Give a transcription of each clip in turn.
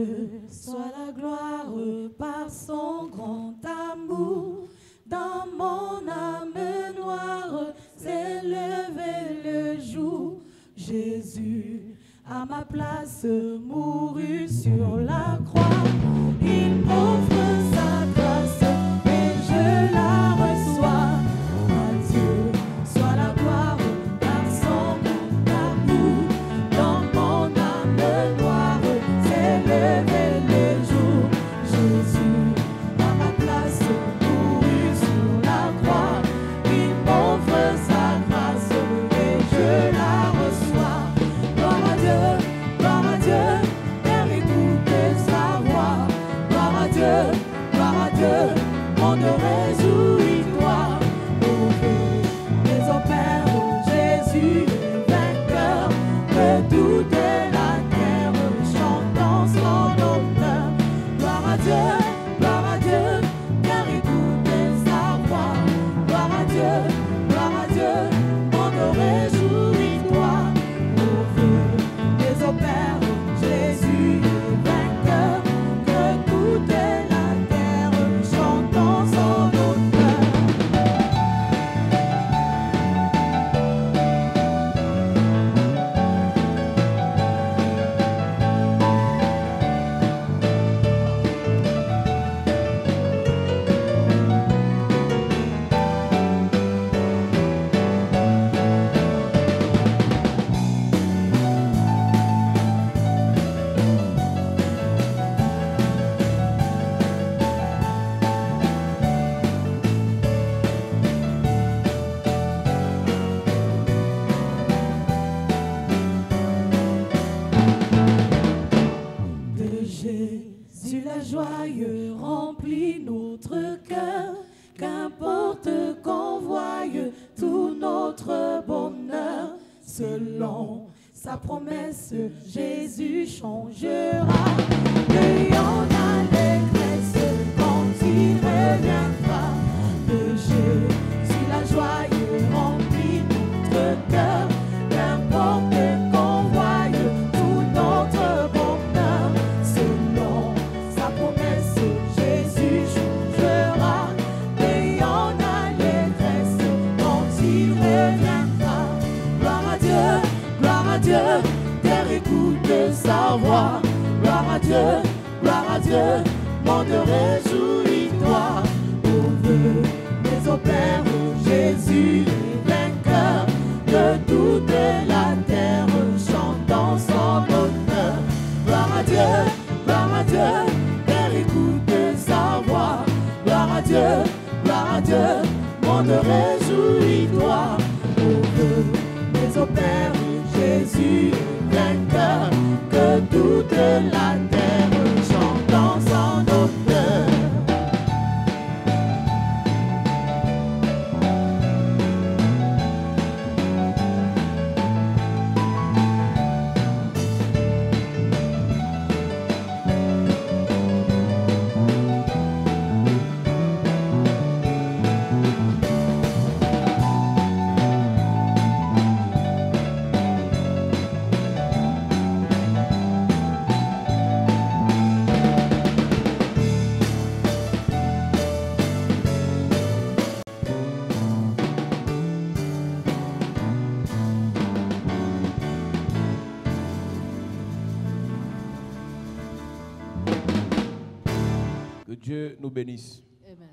Dieu soit la gloire par son grand amour. Dans mon âme noire s'est levé le jour. Jésus, à ma place, mourut sur la croix. Il m'offre sa grâce et je la reçois. À Dieu soit la gloire par son grand amour. Dans mon âme noire s'est levé le jour. Jésus, à ma place, mourut sur la croix. Il m'offre sa grâce et je la reçois. Gloire à Dieu, Père, écoutez sa voix. Gloire à Dieu, monde réjouis-toi. Ouvrez les opères de Jésus, vainqueur, que toute la terre chantant son honneur. Gloire à Dieu, Père, écoutez sa voix. Gloire à Dieu, monde réjouis-toi. Ouvrez les opères de Jésus, vainqueur, que toute la terre chantant son honneur. De Jésus la joie remplit notre cœur, qu'importe qu'on voie tout notre bonheur. Selon sa promesse, Jésus changera. Ayant l'allégresse quand il reviendra. De Jésus la joie remplit notre cœur, qu'importe qu'on voie tout notre bonheur. Selon sa promesse, Jésus changera. Ayant l'allégresse quand il reviendra. Gloire à Dieu, Père, écoute sa voix. Gloire à Dieu, monde réjouis-toi. Ouvre les opères de Jésus, vainqueur, que toute la terre chantant son honneur. Gloire à Dieu, Père, écoute sa voix. Gloire à Dieu, monde réjouis-toi. Ouvre les opères de Jésus, vainqueur, que toute la terre chantant son honneur. Que Dieu nous bénisse. Amen.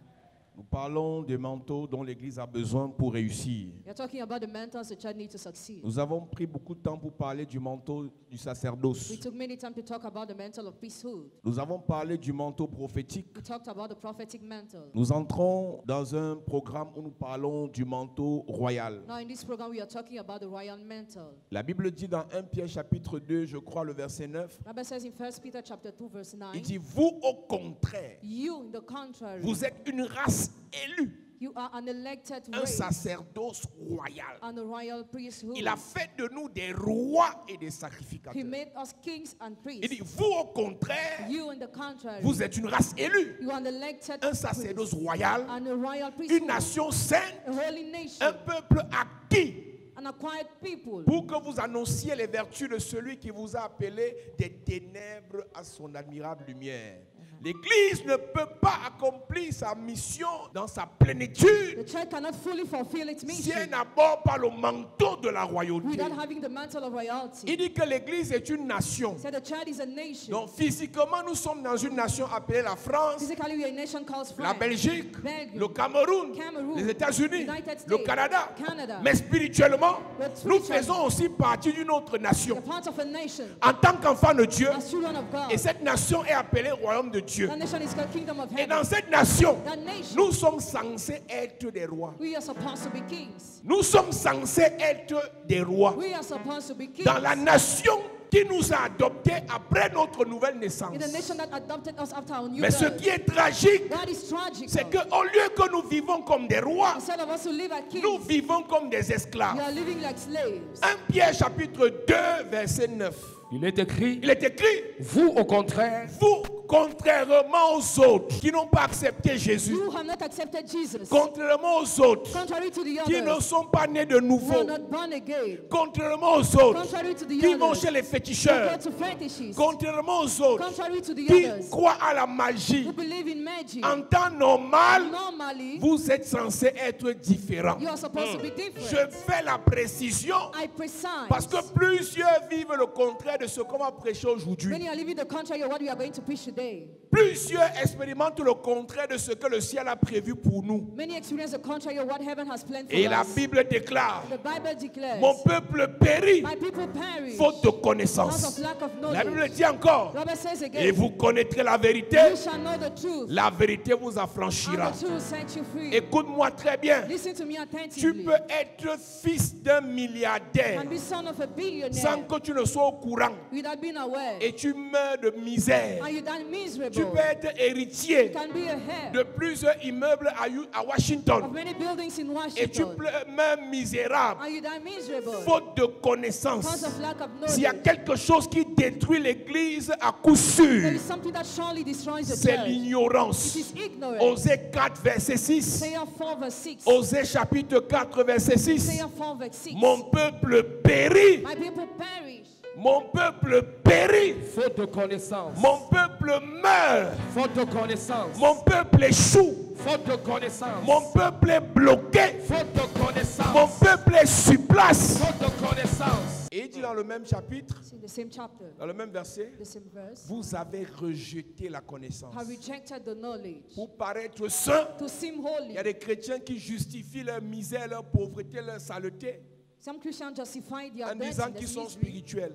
Nous parlons des manteaux dont l'Église a besoin pour réussir. We are talking about the mantles the church needs to succeed. Nous avons pris beaucoup de temps pour parler du manteau du sacerdoce. We took many time to talk about the mantle of priesthood. Nous avons parlé du manteau prophétique. We talked about the prophetic mantle. Nous entrons dans un programme où nous parlons du manteau royal. Now in this program we are talking about the royal mantle. La Bible dit dans 1 Pierre chapitre 2, je crois le verset 9, The Bible says in 1 Peter chapter 2 verse 9, il dit, vous au contraire, you in the contrary, vous êtes une race élue, you are an elected un race sacerdoce royal. and a royal priesthood. Il a fait de nous des rois et des He sacrificateurs. made us kings and Il priests. dit, vous au contraire, You in the contrary, vous êtes une race élue, you are an elected un sacerdoce royal, and a royal une priesthood, nation sainte, a holy nation, un peuple acquis and a quiet people. pour que vous annonciez les vertus de celui qui vous a appelé des ténèbres à son admirable lumière. L'Église ne peut pas accomplir sa mission dans sa plénitude The church cannot fully fulfill its si mission elle n'aborde pas le manteau de la royauté. without having the mantle of royalty. Il dit que l'Église est une nation. So the church is a nation. Donc physiquement, nous sommes dans une nation appelée la France, Physically, we are a nation called la France. Belgique, Belgium, le Cameroun, Cameroon, les États-Unis, United States, le Canada. Canada. Mais spirituellement, But nous spiritually, faisons aussi partie d'une autre nation. We're part of a nation. En tant qu'enfants de Dieu, As children of God. et cette nation est appelée Royaume de Dieu. That nation is called Kingdom of Et Heaven. dans cette nation, That nation, nous sommes censés être des rois. we are supposed to be kings. Nous sommes censés être des rois. We are supposed to be kings. Dans la nation qui nous a adoptés après notre nouvelle naissance. In the nation that adopted us after our new Mais ce birth. qui est tragique, What is tragic, c'est qu'au lieu que nous vivons comme des rois, instead of us to live as nous kings, vivons comme des we esclaves. are living like slaves. 1 Pierre chapitre 2 verset 9. Il est écrit, Il est écrit, vous au contraire, vous, contrairement aux autres qui n'ont pas accepté Jésus, You have not accepted Jesus. contrairement aux autres Contrary to the qui ne others, sont pas nés de who nouveau, are not born again. contrairement aux autres Contrary to the qui vont others, chez les who féticheurs, go to fetishes. contrairement aux autres Contrary to the qui others, croient à la magie. who believe in magic. En temps normal, Normally, vous êtes censés être différents. you are supposed to be Je different. fais la précision I precise. parce que plusieurs vivent le contraire de ce qu'on va prêcher aujourd'hui. Many are living the contrary of what we are going to preach today. Plusieurs expérimentent le contraire de ce que le ciel a prévu pour nous. Many experience the contrary of what heaven has planned for Et la us. Bible déclare, The Bible declares, mon peuple périt my people perish faute de because connaissance. of lack of La Bible knowledge. dit encore, Robert says et again, vous connaîtrez la vérité, you shall know the truth, la vérité vous and affranchira. the truth will set you free. Écoute-moi très bien, Listen to me tu attentively. peux être fils d'un milliardaire And be son of a sans billionaire que tu ne sois au courant without being aware. et tu meurs de misère. And you die miserable. Tu peux être héritier You can be a heir de plusieurs immeubles à Washington of many buildings in et tu Washington. meurs misérable And you die miserable faute de because connaissance. of lack of S'il y a knowledge. quelque chose qui détruit l'église à coup There sûr, is something that surely destroys the c'est church. l'ignorance. It is ignorance. Osée 4 verset 6. Isaiah 4 verse 6. Osée chapitre 4 verset 6. Isaiah 4 verse 6. Mon peuple périt. My people perish. Mon peuple périt. faute de connaissance, Mon peuple meurt. faute de connaissance, Mon peuple échoue. faute de connaissance, Mon peuple est bloqué. faute de Mon connaissance, peuple est sur place. faute de connaissance. Et il dit dans le même chapitre, It's in the same chapter, dans le même verset, the same verse. vous avez rejeté la connaissance. Have rejected the knowledge Pour paraître saint, to seem il holy. y a des chrétiens qui justifient leur misère, leur pauvreté, leur saleté Some Christians justify their en death disant in qu'ils the sont misery spirituels.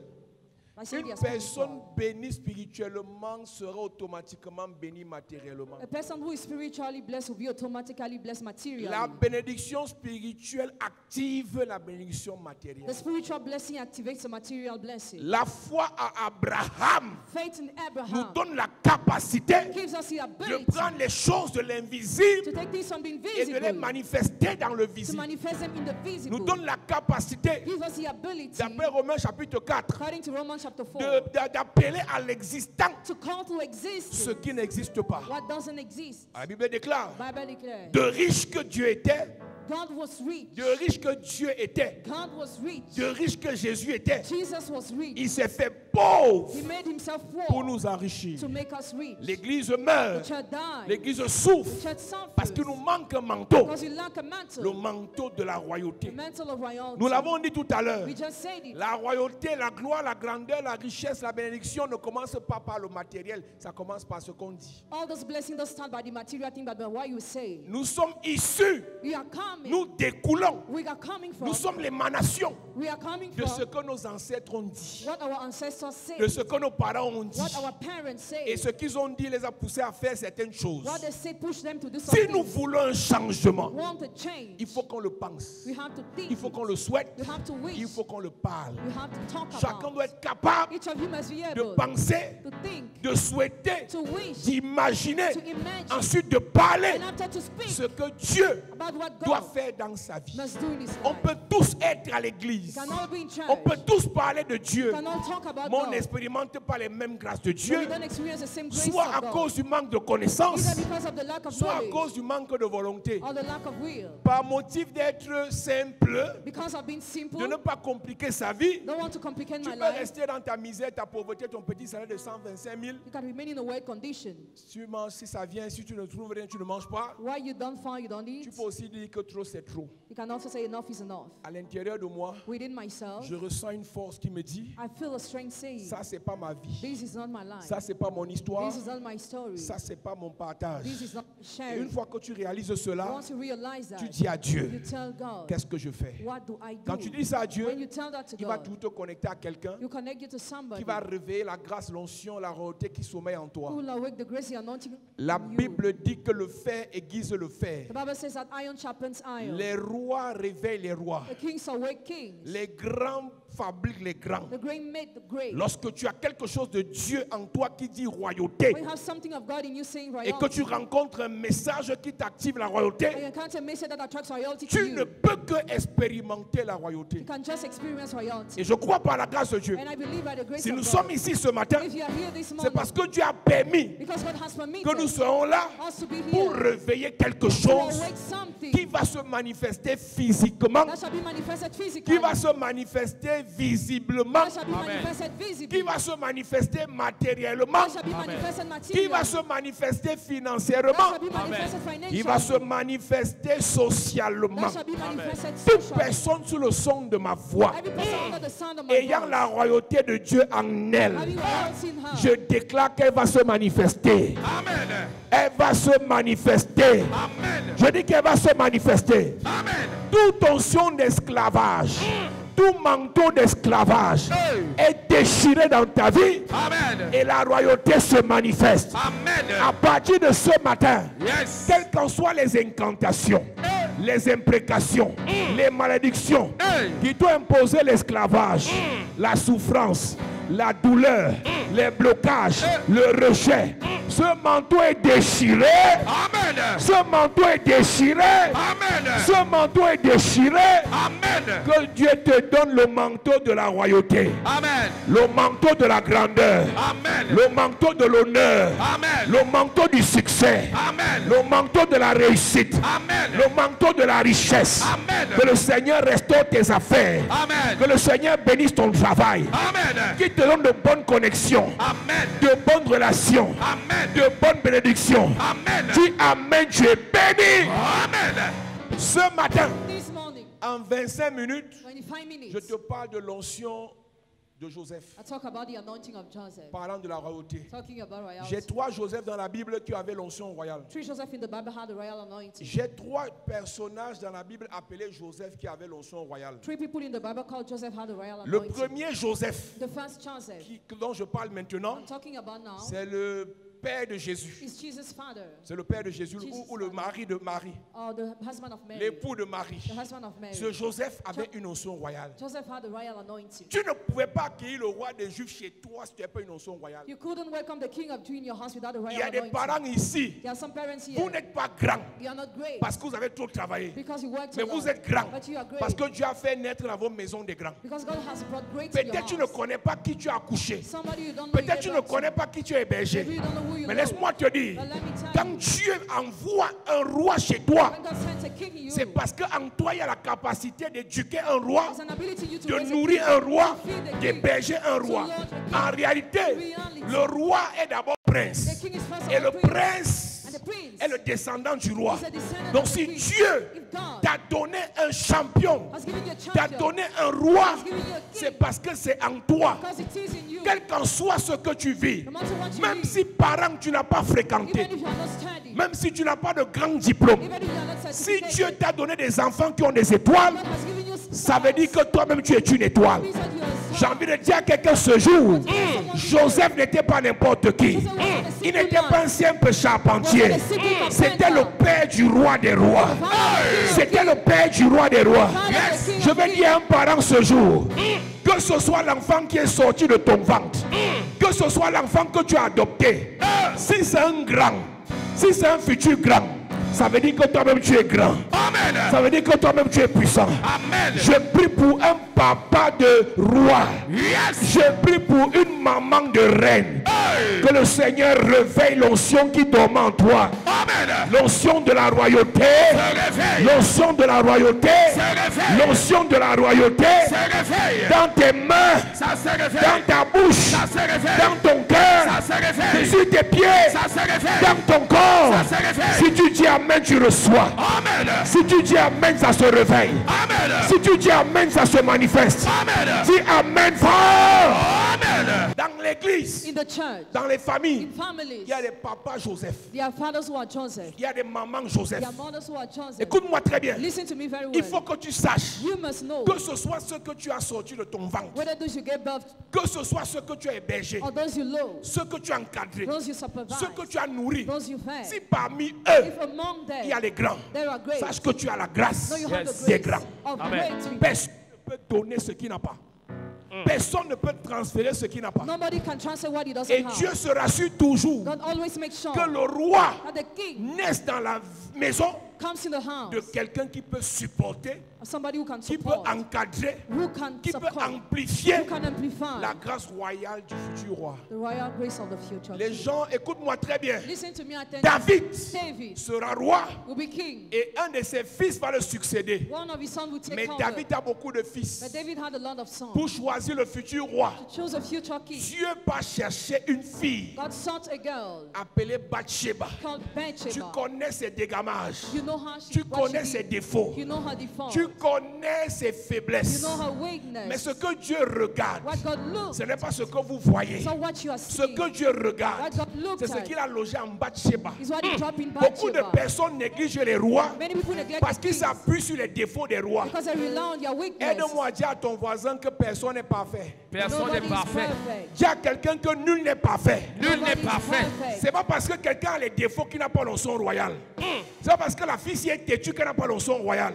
by saying they Une are personne spiritual. bénie spirituellement sera automatiquement bénie matériellement. A person who is spiritually blessed will be automatically blessed materially. La bénédiction spirituelle active la bénédiction matérielle. The spiritual blessing activates the material blessing. La foi à Abraham Faith in nous Abraham donne la capacité gives us the de ability prendre les choses de l'invisible to take things from the et de les invisible manifester dans le to visible. manifest them in the Nous visible. donne la capacité, Gives us the ability, d'après Romains chapitre 4, according to Romans chapter 4, d'appeler à l'existant to call to exist ce qui n'existe pas. what doesn't exist. La Bible déclare, Bible declares de riche que Dieu était, God was rich. de riche que Dieu était, God was rich. de riche que Jésus était, Jesus was rich. il s'est fait pauvre He made himself pour poor nous enrichir. to make us rich. L'église The meurt, church died. l'église The souffre church suffers parce qu'il nous manque un manteau, because we lack a mantle. le manteau de la The royauté. mantle of royalty. Nous l'avons dit tout à l'heure. We just said it. La royauté, la gloire, la grandeur, la richesse, la bénédiction ne commence pas par le matériel, ça commence par ce qu'on dit. All those blessings don't start by the material thing, but by what you say. Nous sommes issus, We are coming. nous découlons, We are coming from. nous sommes l'émanation We are coming de ce from que nos ancêtres ont dit, what our ancestors say. de ce que nos parents ont dit. What our parents say. Et ce qu'ils ont dit les a poussés à faire certaines choses. What they say push them to do Si something. nous voulons un changement, Want to change. il faut qu'on le pense, We have to think. il faut qu'on le souhaite, You have to wish. il faut qu'on le parle. You have to talk Chacun about. doit être capable Each of you must be de able penser, to think, de souhaiter, to wish, d'imaginer, to imagine, ensuite de parler and after to speak ce que Dieu about what doit God faire dans sa vie. must do in His On life. peut tous être à l'église. l'église. You can all be in church. On peut tous parler de Dieu, You can all talk about mais on God. n'expérimente pas les mêmes grâces de But Dieu, we don't experience the same grace soit of à God. cause du manque de connaissances, Either because of the lack of soit à knowledge cause du manque de volonté. or the lack of will. Par motif d'être simple, Because of being simple, de ne pas compliquer sa vie, don't want to complicate tu my peux life. rester dans ta misère, ta pauvreté, ton petit salaire de 125 000. You can remain in a weird condition. Tu manges si ça vient, si tu ne trouves rien, tu ne manges pas. Why you don't find, you don't Tu eat. peux aussi dire que trop c'est trop. You can also say enough is enough. À l'intérieur de moi, Within myself, je ressens une force qui me dit, I feel a strength saying, ça c'est pas ma vie, this is not my life. ça c'est pas mon histoire, This is not my story. ça c'est pas mon partage. This is not Et sharing. une fois que tu réalises cela, Once you realize that, tu dis à you Dieu, tell God, qu'est-ce que je fais? what do I do? Quand tu dis ça à Dieu, When you tell that to il va God, tout te connecter à quelqu'un you connect you to somebody qui va réveiller la grâce, l'onction, la royauté qui sommeille en who toi. will awake the grace and anointing La in you. Bible dit que le fer aiguise le fer. The Bible says that iron sharpens iron. Les rois réveillent les rois. The kings awake kings. Les grands fabriquent les grands. The great make the great. Lorsque tu as quelque chose de Dieu en toi qui dit royauté When you have something of God in you saying et que tu royalty, rencontres un message qui t'active la and royauté, you encounter a message that attracts royalty to tu ne you, peux que expérimenter la you royauté. can just experience royalty. Et je crois par la grâce de Dieu, And I believe by the grace si of nous God, sommes ici ce matin, if you are here this c'est morning, parce que Dieu a permis because God has permitted que nous serons là us to be pour here réveiller quelque to chose awake something qui va se manifester physiquement, that shall be manifested qui physically, va se manifester visiblement, that shall be manifested qui visibly, va se manifester matériellement, that shall be manifested qui va materially, se manifester that financièrement, shall be manifested qui va se financially, manifester socialement. that shall be manifested Toute socially. personne sous le son de ma voix, Every person under the sound of my ayant la voice, royauté de Dieu en elle, having royalty in her, je déclare qu'elle va se manifester. Amen. Elle va se manifester. Amen. Je dis qu'elle va se manifester. Amen. Toute onction d'esclavage, tout manteau d'esclavage est déchiré dans ta vie Amen. et la royauté se manifeste. Amen. À partir de ce matin, Yes. quelles qu'en soient les incantations, les imprécations, les malédictions qui t'ont imposé l'esclavage, la souffrance, la douleur, les blocages, le rejet, ce manteau est déchiré. Amen. Ce manteau est déchiré. Amen. Ce manteau est déchiré. Amen. Que Dieu te donne le manteau de la royauté, Amen. le manteau de la grandeur, Amen. le manteau de l'honneur, Amen. le manteau du succès, Amen. le manteau de la réussite, Amen. le manteau de la richesse. Amen. Que le Seigneur restaure tes affaires. Amen. Que le Seigneur bénisse ton travail. Amen. Qu'il te donne de bonnes connexions, Amen. de bonnes relations, Amen. de bonnes bénédictions. Amen. Dis Amen, tu es béni. Amen. Ce matin, this morning, en 25 minutes, 25 minutes, je te parle de l'onction de Joseph, I talk about the anointing of Joseph, parlant de la royauté. talking about J'ai royalty. 3 Joseph dans la Bible qui avaient l'onction royale. 3 Joseph in the Bible had the royal anointing. J'ai 3 personnages dans la Bible appelés Joseph qui avaient l'onction royale. 3 people in the Bible called Joseph had the royal Le anointing. premier Joseph The first Joseph dont je parle maintenant, I'm talking about now c'est le père de Jésus. is Jesus' father, C'est le père de Jésus Jesus' ou le mari de Marie, or the husband of Mary. l'époux de Marie. The husband of Mary. Ce Joseph avait une onction royale. Joseph had the royal anointing. Tu ne pouvais pas accueillir le roi des Juifs chez toi si tu n'avais pas une onction royale. You couldn't welcome the king of Jew in your house without the Il royal y a des anointing. parents ici, There are some parents here. vous n'êtes pas grands You are not great parce que vous avez trop travaillé. because you worked Mais a lot. vous êtes grands But you are great parce que Dieu a fait naître dans vos maisons des grands. because God has brought great to your Peut-être tu ne house. connais pas qui tu as accouché. Somebody you don't know. Peut-être tu you ne gave birth connais pas qui tu as hébergé. to. Maybe you don't know who you Mais know. laisse-moi te dire, But let me tell quand you, Dieu envoie un roi chez toi, when God sends a king in you, c'est parce qu'en toi il y a la capacité d'éduquer un roi, there's an ability in you to de raise a nourrir king, un roi, to feed the king. d'héberger un roi. En réalité, le roi est d'abord The prince. king is first of Et all le prince. prince And the prince est le descendant du roi. is a descendant Donc of the si king. Dieu If God t'a donné un champion, has given you a t'a champion, donné un roi, has given you a king, c'est parce que c'est en toi. because it is in you, Quel qu'en soit ce que tu vis, no matter what you même need, si parents tu n'as pas fréquenté, even if you are not studying, même si tu n'as pas de grand diplôme, even if you are not si certificated, Dieu t'a donné des enfants qui ont des étoiles, God has given you ça veut dire que toi-même tu es une étoile. means that you are a J'ai star. envie de dire à quelqu'un ce jour, Joseph n'était pas n'importe qui. Il n'était pas un simple charpentier. C'était le père du roi des rois. C'était le père du roi des rois. Je vais dire à un parent ce jour, que ce soit l'enfant qui est sorti de ton ventre, que ce soit l'enfant que tu as adopté, si c'est un grand, si c'est un futur grand, ça veut dire que toi-même tu es grand. Amen. Ça veut dire que toi-même tu es puissant. Amen. Je prie pour un papa de roi. Je prie pour une maman de reine. Que le Seigneur réveille l'onction qui dormait en toi. L'onction de la royauté. L'onction de la royauté. L'onction de la royauté. Dans tes mains. Dans ta bouche. Dans ton cœur. Sur tes pieds. Dans ton corps. Si tu dis amen, tu reçois. Si tu dis amen, ça se réveille. Si tu dis amen, ça se manifeste. Dis amen fort. Dans l'église, dans les familles, il y a des papas Joseph. Il y a des mamans Joseph. Écoute-moi très bien. Il faut que tu saches que ce soit ce que tu as sorti de ton ventre, que ce soit ce que tu as hébergé, ce que tu as encadré, ce que tu as nourri. Si parmi eux, il y a les grands, sache que tu as la grâce des grands. Personne ne peut donner ce qu'il n'a pas. Personne ne peut transférer ce qu'il n'a pas. Et Dieu se rassure toujours que le roi naisse dans la maison de quelqu'un qui peut supporter, qui peut encadrer, qui peut amplifier la grâce royale du futur roi. Les gens, écoute-moi très bien. David sera roi et un de ses fils va le succéder. Mais David a beaucoup de fils. Pour choisir le futur roi, Dieu va chercher une fille appelée Bathsheba. Tu connais ses dégamages. Tu connais ses défauts. Tu connais ses faiblesses. Mais ce que Dieu regarde, ce n'est pas ce que vous voyez. Ce que Dieu regarde, c'est ce qu'il a logé en Bathsheba. Beaucoup de personnes négligent les rois parce qu'ils s'appuient sur les défauts des rois. Aide-moi à dire à ton voisin que personne n'est parfait. Personne n'est parfait. Dis à quelqu'un que nul n'est parfait. Nul n'est parfait. C'est pas parce que quelqu'un a les défauts qu'il n'a pas l'onction royale. C'est pas parce que la fille si est têtue qu'elle n'a pas l'onction royale.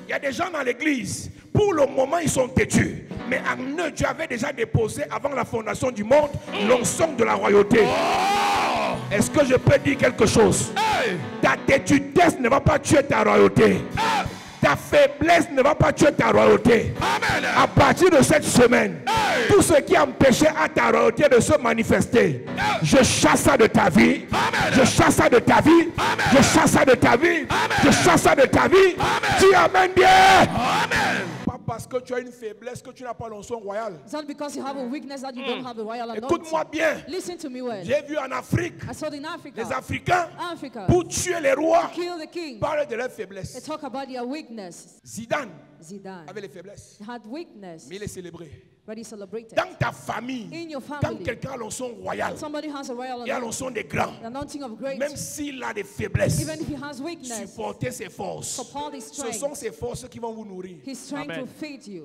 Il y a des gens dans l'église, pour le moment ils sont têtus. Mais en eux, Dieu avait déjà déposé avant la fondation du monde l'onction de la royauté. Est-ce que je peux dire quelque chose? Ta têtudesse ne va pas tuer ta royauté. Ta faiblesse ne va pas tuer ta royauté. À partir de cette semaine, tout ce qui empêchait à ta royauté de se manifester, je chasse ça de ta vie. Je chasse ça de ta vie. Je chasse ça de ta vie. Je chasse ça de ta vie. Dis amen bien. Pas parce que tu as une faiblesse que tu n'as pas l'onction royale. Écoute-moi bien. J'ai vu en Afrique, les Africains, pour tuer les rois, parlent de leur faiblesse. Zidane avait les faiblesses, mais il est célébré. Dans ta famille, quand quelqu'un a l'onction royale, il a l'onction des grands, même s'il a des faiblesses, supportez ses forces. Ce sont ces forces qui vont vous nourrir. Il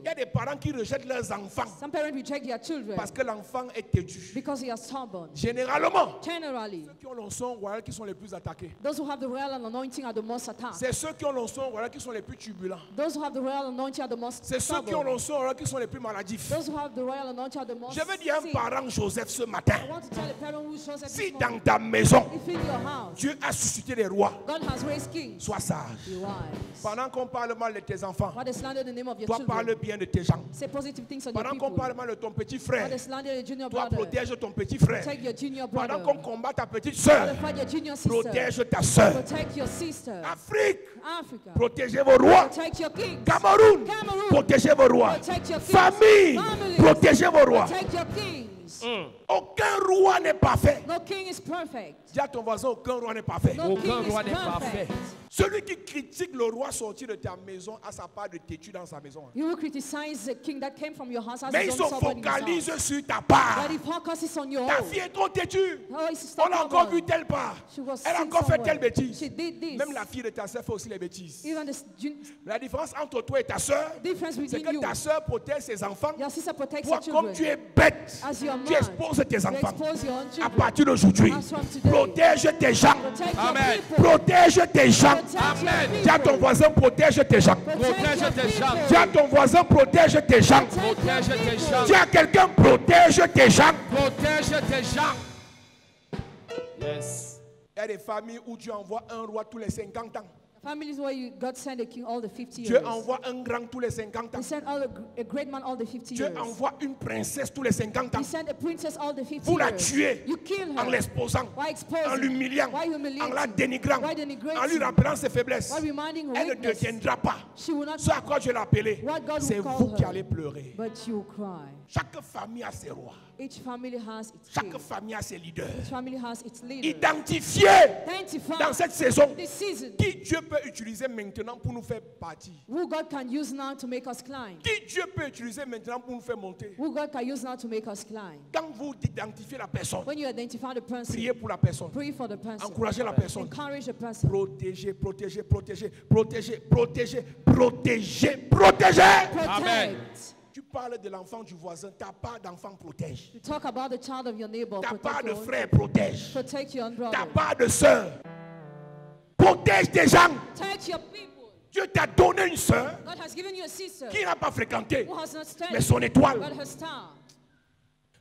y a des parents qui rejettent leurs enfants parce que l'enfant est têtu. Généralement, ceux qui ont l'onction royale qui sont les plus attaqués. C'est ceux qui ont l'onction royale qui sont les plus turbulents. C'est ceux qui ont l'onction royale qui sont les plus maladifs. Je veux dire à un parent Joseph ce matin, si dans ta maison Dieu a suscité des rois, sois sage. Pendant qu'on parle mal de tes enfants, toi parle bien de tes gens. Pendant qu'on parle mal de ton petit frère, toi protège ton petit frère. Pendant qu'on combat ta petite soeur, protège ta soeur. Afrique, protégez vos rois. Cameroun, protégez vos rois. Famille, protégez vos rois. Aucun roi n'est parfait. Dis à ton voisin, aucun roi n'est parfait. Aucun roi n'est parfait. Celui qui critique le roi sorti de ta maison a sa part de têtu dans sa maison. Mais ils se focalisent sur ta part. Ta fille est trop têtue. On a encore vu telle part. Elle a encore fait telle bêtise. Même la fille de ta soeur fait aussi les bêtises. La différence entre toi et ta soeur, c'est que ta soeur protège ses enfants. Toi, comme tu es bête, tu exposes tes enfants. À partir d'aujourd'hui, protège tes gens. Amen. Protège tes gens. Amen. Dis à ton voisin, protège tes gens. Protège tes gens. Dis à ton voisin, protège tes gens. Protège tes gens. Dis à quelqu'un, protège tes gens. Protège tes gens. Yes. Il y a des familles où tu envoies un roi tous les 50 ans. Families where God sent a king all the 50 Dieu years. envoie un grand tous les 50 ans. He sent a great man all the 50 Dieu years. envoie une princesse tous les 50 ans. He sent a princess all the 50 Vous la years. tuez You kill her. en l'exposant, Why exposing? en l'humiliant, Why humiliating? en la dénigrant, Why denigrating? en lui rappelant ses faiblesses. Why reminding her Elle ne weakness? deviendra pas She will not ce à quoi Dieu l'a appelé. What God C'est will call vous qui her. allez pleurer. But you cry. Chaque famille a ses rois. Each family has its Chaque king. famille a ses leaders. Each family has its leader. Identifiez Identify dans cette saison this season qui Dieu peut utiliser maintenant pour nous faire partir. who God can use now to make us climb. Qui Dieu peut utiliser maintenant pour nous faire monter. Who God can use now to make us climb. Quand vous identifiez la personne, When you identify the person, priez pour la personne. pray for the person. Encouragez la personne. Encourage the person. Protégez, protégez, protégez, protégez, protégez, protégez, protégez. Protect. Tu parles de l'enfant du voisin, t'as pas d'enfant, protège. You talk about the child of your neighbor. T'as pas Protect de your own. frère, protège. Protect your own brother. T'as pas de soeur. Protège tes gens. Protect your people. Dieu t'a donné une soeur God has given you a sister qui n'a pas fréquenté, who has not mais studied, son étoile. but her star.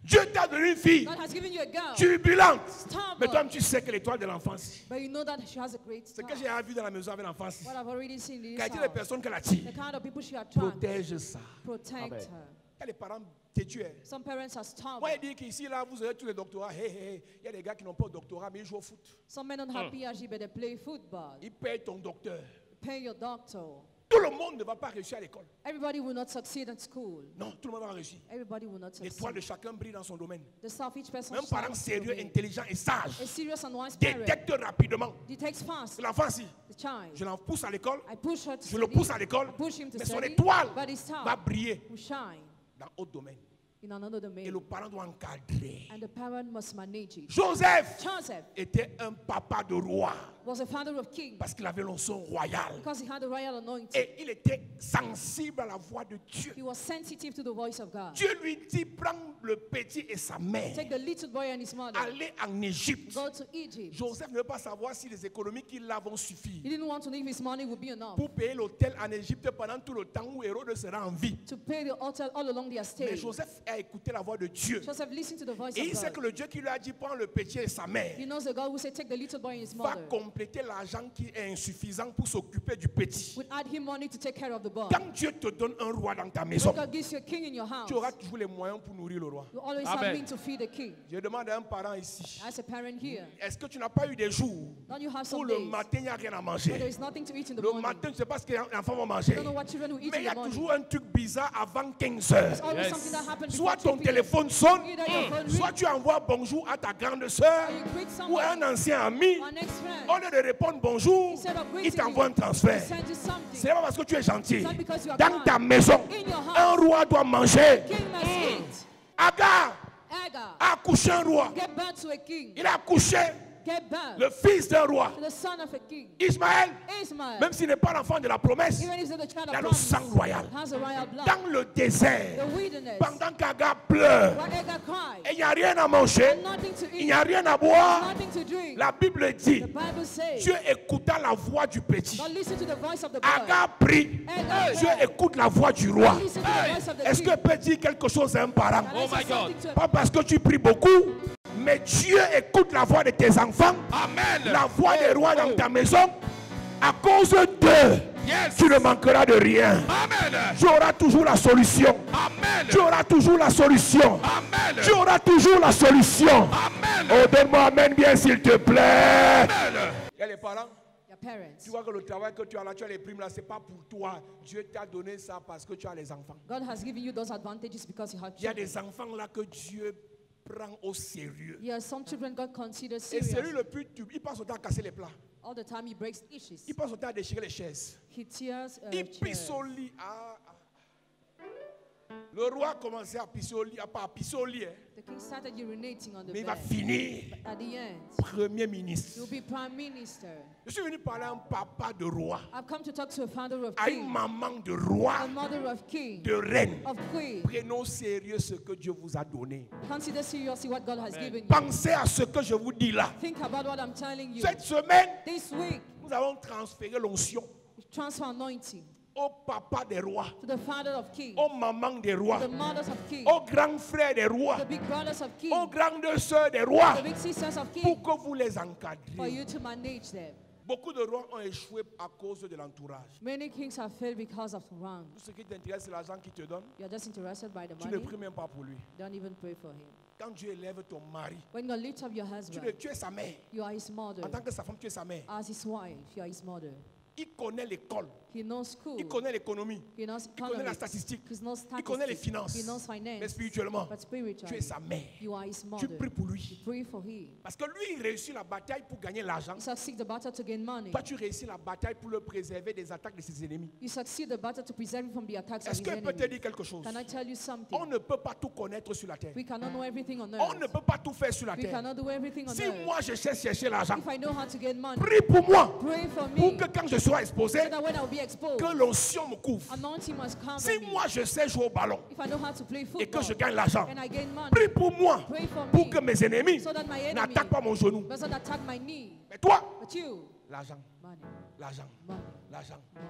Dieu t'a donné une fille God has given you a girl, turbulente. stubborn, Mais toi, tu sais que l'étoile de l'enfance, but you know that she has a great ce star. que j'ai vu dans la maison avec l'enfance, What I've already seen in this qualité des house, personnes qu'elle attire, the kind of people she attracts, protège ça. protect her. Quand les parents te tuent, Some parents are stubborn. moi, il dit qu'ici, là, vous avez tous les doctorats. Il y a des gars qui n'ont pas de doctorat, mais ils jouent au foot. Some men don't have PhD, but they play football. Ils payent ton docteur. Pay your doctor. Tout le monde ne va pas réussir à l'école. Everybody will not succeed at school. Non, tout le monde va réussir. Everybody will not L'étoile de succeed. chacun brille dans son domaine. The star of each person Un parent sérieux, intelligent et a sage serious and wise parent détecte rapidement. detects fast L'enfant, si the child. je l'en pousse à l'école, I push her to je le study, pousse à l'école, I push him to mais son study, étoile but his star va briller will shine dans d'autres domaines. in another Et domain. le parent doit encadrer. And the parent must manage it. Joseph Joseph était un papa de roi was a father of king parce qu'il avait l'onction royale. because he had the royal anointing. Et il était sensible à la voix de Dieu. He was sensitive to the voice of God. Dieu lui dit, prends le petit et sa mère, Take the little boy and his mother. allez en Égypte. Go to Egypt. Joseph ne veut pas savoir si les économies qu'il a vont suffire He didn't want to know if his money would be enough pour payer l'hôtel en Égypte pendant tout le temps où Hérode sera en vie. to pay the hotel all along their Mais stay. Joseph a écouté la voix de Dieu. Joseph listened to the voice Et il of sait que God. le Dieu qui lui a dit, prends le petit et sa mère, He knows the God who said, take the little boy and his va mother. compléter l'argent qui est insuffisant pour s'occuper du petit. Would add him money to take care of the boy. Quand Dieu te donne un roi dans ta maison, When God gives you a king in your house, tu auras toujours les moyens pour nourrir le roi. you always Amen. have means to feed the king. Je demande à un parent ici, As a parent here, est-ce que tu n'as pas eu des jours don't you have où some le days matin, il n'y a rien à where there manger? is nothing to eat in the Le morning? matin, tu ne sais pas ce que les enfants vont You manger. don't know what children will eat Mais in il y a the morning. toujours un truc bizarre avant 15 heures. There's always Yes. something that happens Soit before ton 2 p.m. téléphone sonne, Either your phone soit rings, tu envoies bonjour à ta grande soeur or you greet ou à someone, un ancien ami. or next friend. Au lieu de répondre bonjour, Instead of il greeting t'envoie un you, transfert. he sends you Ce something. n'est pas parce que tu es gentil. Not because you are Dans kind. ta maison, In your house, un roi doit manger. king must eat. Agar Agar, a accouché un roi. get back to a king. Il a accouché Get back le fils d'un roi. to the son of a king. Ismaël, Ismael, même s'il n'est pas l'enfant de la promesse, even if he's the child il a of le promise, sang royal. has a royal blood. Dans le désert, The wilderness, pendant qu'Agar pleure, where Agar cried, et il n'y a rien à manger, nothing to il eat, n'y a rien à boire, nothing to drink. la Bible dit, The Bible says, Dieu écouta la voix du petit. God listen to the voice of the boy. Agar prie, Agar Dieu prayed. écoute la voix du roi. Listen to the voice of the Est-ce king. que peut dire quelque chose à un parent? Can I Oh say my God. something to a- Pas parce que tu pries beaucoup, mais Dieu écoute la voix de tes enfants, Amen. la voix des rois dans ta maison. À cause d'eux, Yes. tu ne manqueras de rien. Amen. Tu auras toujours la solution. Amen. Tu auras toujours la solution. Amen. Tu auras toujours la solution. Amen. Oh, donne-moi amen bien s'il te plaît. Amen. Il y a les parents. Your parents. Tu vois que le travail que tu as là, tu as les primes là, c'est pas pour toi. Dieu t'a donné ça parce que tu as les enfants. God has given you those advantages because you have Il y a children. des enfants là que Dieu prend au sérieux. There are some children God considers Et c'est lui serious. le plus tube. Il passe son temps à casser les plats. All the time he breaks dishes. Il passe son temps à déchirer les chaises. He tears Il pisse chairs. au lit. Le roi commençait à pisser au lit, pas à pisser au lit, hein. The king started urinating on the Mais il va bed. finir At the end, Premier ministre. you'll be prime minister. Je suis venu parler à un papa de roi, I've come to talk to a founder of à une king, maman de a roi, mother of king, de reine. of queen. Prenez au sérieux ce que Dieu vous a donné. Consider seriously what God has given you. Pensez à ce que je vous dis là. Think about what I'm telling you. Cette semaine, This week, nous avons transféré l'onction transfer anointing au papa des rois, to the father of king, aux mamans des rois, the mothers of king, aux grands frères des rois, the big brothers of king, aux grandes sœurs des rois, the big sisters of king, pour que vous les for encadriez. you to manage them. Beaucoup de rois ont échoué à cause de l'entourage. Many kings have failed because of wrong. Tout ce qui t'intéresse, c'est l'argent qu'il te donne. You're just interested by the Tu ne money. pries même pas pour lui. Don't even pray for him. Quand Dieu élève ton mari, When God lifts up your husband, tu es sa mère. you are his mother. En tant que sa femme, tu es sa mère. As his wife, you are his mother. Il connaît l'école. He knows school. Il connaît l'économie. He knows Il connaît la economics. statistique. He knows Il connaît les statistics. finances. He knows finance. Mais spirituellement, But tu spiritually, es sa mère. you are his Tu mother. pries pour You lui. pray for him. Parce que lui, il réussit la bataille pour gagner l'argent. You succeed the battle to gain money. Toi, tu réussis la bataille pour le préserver des attaques de ses ennemis. You succeed the battle to preserve him from the attacks of Est-ce his que je peux te enemies. dire quelque chose? Can I tell you something? On ne peut pas tout connaître sur la terre. We cannot know everything on On ne earth. peut pas tout faire sur la We terre. cannot do everything on Si earth. moi, je sais chercher l'argent, If I know how to get money, prie pour moi. pray for Pour me. que quand je sois exposé, So that when I'll be exposed, que l'onction me couvre. anointing must come Si on me. moi, je sais jouer au ballon If I know how to play et que football je gagne l'argent, and I gain money, prie pour moi. pray for Pour me que mes ennemis so that my enemy n'attaquent pas mon genou. doesn't attack my knee. Mais toi, But you, l'argent, money, l'argent, money, l'argent. money.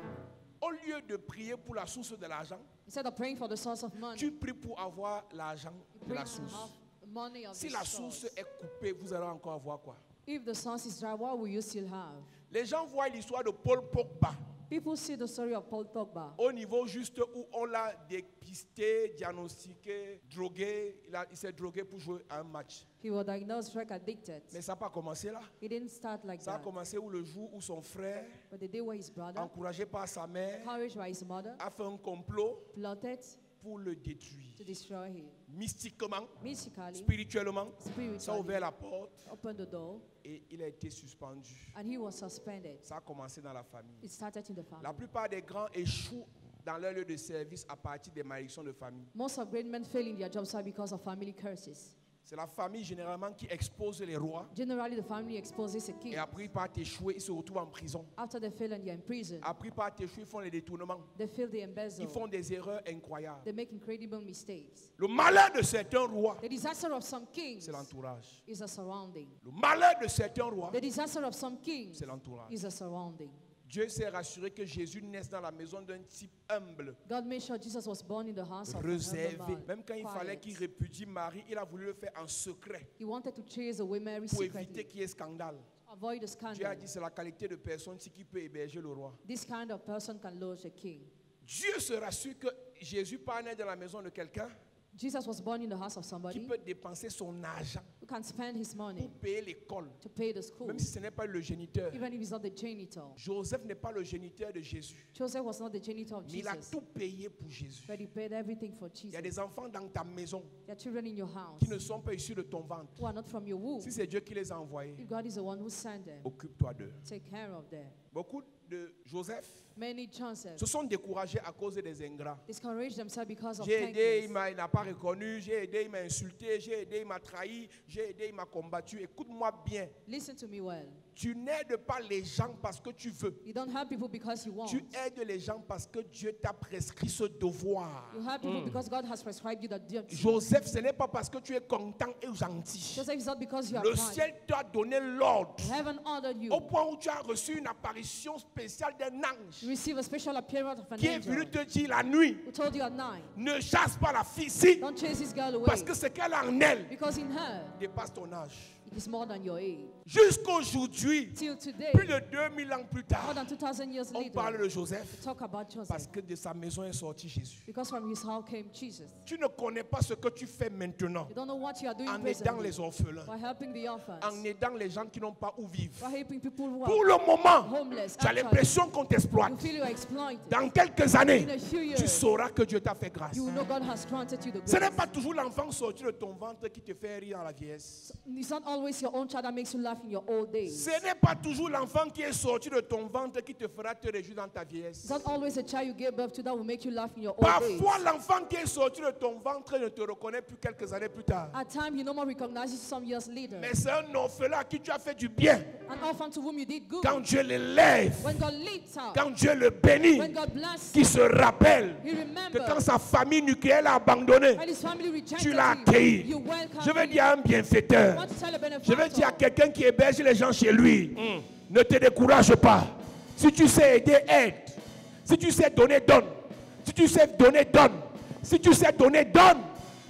Au lieu de prier pour la source de l'argent, Instead of praying for the source of money, tu pries pour avoir l'argent de pray la to source. have money of Si the la source. source est coupée, vous allez encore avoir quoi? If the source is dry, what will you still have? Les gens voient l'histoire de Paul Pogba People see the story of Paul Pogba. au niveau juste où on l'a dépisté, diagnostiqué, drogué. Il s'est drogué pour jouer à un match. He was diagnosed drug addicted. Mais ça n'a pas commencé là. He didn't start like Ça a that. commencé où le jour où son frère, But the day where his brother, encouragé par sa mère, encouraged by his mother, a fait un complot plotted pour le détruire. to destroy him. Mystiquement, Mystically, spirituellement, ça a spiritually, ouvert la porte opened the door et il a été suspendu. and he was suspended. Ça a commencé dans la famille. It started in the family. La plupart des grands échouent dans leur lieu de service à partir des malédictions de famille. Most of great men fail in their jobs are because of family curses. C'est la famille généralement qui expose les rois Generally, the family exposes a et king. après ils partent échouer, ils se retrouvent en prison. After they fail and they're in prison, Après ils partent échouer, ils font les détournements. they fail, they embezzle, Ils font des erreurs incroyables. they make incredible mistakes. Le malheur de certains rois, The disaster of some kings c'est l'entourage. is a surrounding. Le malheur de certains rois, The disaster of some kings c'est l'entourage. is a surrounding. Dieu s'est rassuré que Jésus naisse dans la maison d'un type humble, God made sure Jesus was born in the house of a humble réservé. man, Même quand il fallait quiet. qu'il répudie Marie, il a voulu le faire en secret He wanted to chase away Mary pour éviter secretly, qu'il y ait scandale. avoid a Dieu a scandal. dit c'est la qualité de personne qui peut héberger le roi. This kind of person can lodge a king. Dieu se rassure que Jésus pas né dans la maison de quelqu'un Jesus was born in the house of qui somebody peut dépenser son argent who can spend his money pour payer l'école, to pay the school, même si ce n'est pas le géniteur. even if he's not the janitor. Joseph n'est pas le géniteur de Jésus, Joseph was not the janitor of mais il a Jesus, tout payé pour Jésus. but he paid everything for Il y a Jesus. des enfants dans ta maison There are children in your house qui ne sont pas issus de ton ventre. who are not from your womb. Si c'est Dieu qui les a envoyés, If God is the one who sent them, occupe-toi d'eux. take care of them. Beaucoup de Joseph Many Joseph se sont découragés à cause des ingrats. discouraged themselves because of J'ai aidé, thankfulness. il n'a pas reconnu. J'ai aidé, il m'a insulté. J'ai aidé, il m'a trahi. J'ai aidé, il m'a combattu. Écoute-moi bien. Listen to me well. Tu n'aides pas les gens parce que tu veux. You don't help people because you want. Tu aides les gens parce que Dieu t'a prescrit ce devoir. You help people because God has prescribed you that duty. Joseph, ce n'est pas parce que tu es content et gentil. Joseph is not because you are Le kind. ciel t'a donné l'ordre Heaven ordered you. au point où tu as reçu une apparition spéciale d'un ange You receive a special appearance of an qui est venu angel te dire la nuit, who told you at night, ne chasse pas la fille ici don't chase this girl away parce que ce qu'elle a en elle because in her dépasse ton âge. it is more than your age. Jusqu'aujourd'hui, Till today, plus de 2000 ans plus more tard, than 2000 years on parle later, de Joseph talk about parce Joseph que de sa maison est sorti Jésus. because from his house came Jesus. Tu ne connais pas ce que tu fais maintenant You don't know what you are doing en aidant les presently orphelins, by helping the orphans, en aidant les gens qui n'ont pas où vivre. by helping people who Pour are le moment, homeless. tu as Actually, l'impression qu'on you t'exploite. feel you are exploited. Dans quelques années, In a few tu years, sauras que Dieu t'a fait grâce. you will know God has granted you the Ce n'est grace. pas toujours l'enfant sorti de ton ventre qui te fait rire dans la vieillesse. It's not always your own child that makes you laugh in your old days. Ce n'est pas toujours l'enfant qui est sorti de ton ventre qui te fera te réjouir dans ta vieillesse. It's not always a child you gave birth to that will make you laugh in your old days. Parfois, l'enfant qui est sorti de ton ventre ne te reconnaît plus quelques années plus tard. At times, you no more recognize you some years later. Mais c'est un orphelin à qui tu as fait du bien. An orphan to whom you did good. Quand Dieu l'élève, When God lifts up, quand Dieu le bénit, when God blesses, qui se rappelle he que remembers. quand sa famille nucléaire l'a abandonné, When his family rejected tu l'as you, accueilli. you welcome Je veux him. dire à un bienfaiteur, I want to tell a je veux dire à benefactor, quelqu'un qui héberge les gens chez lui, ne te décourage pas. Si tu sais aider, aide. Si tu sais donner, donne. Si tu sais donner, donne. Si tu sais donner, donne.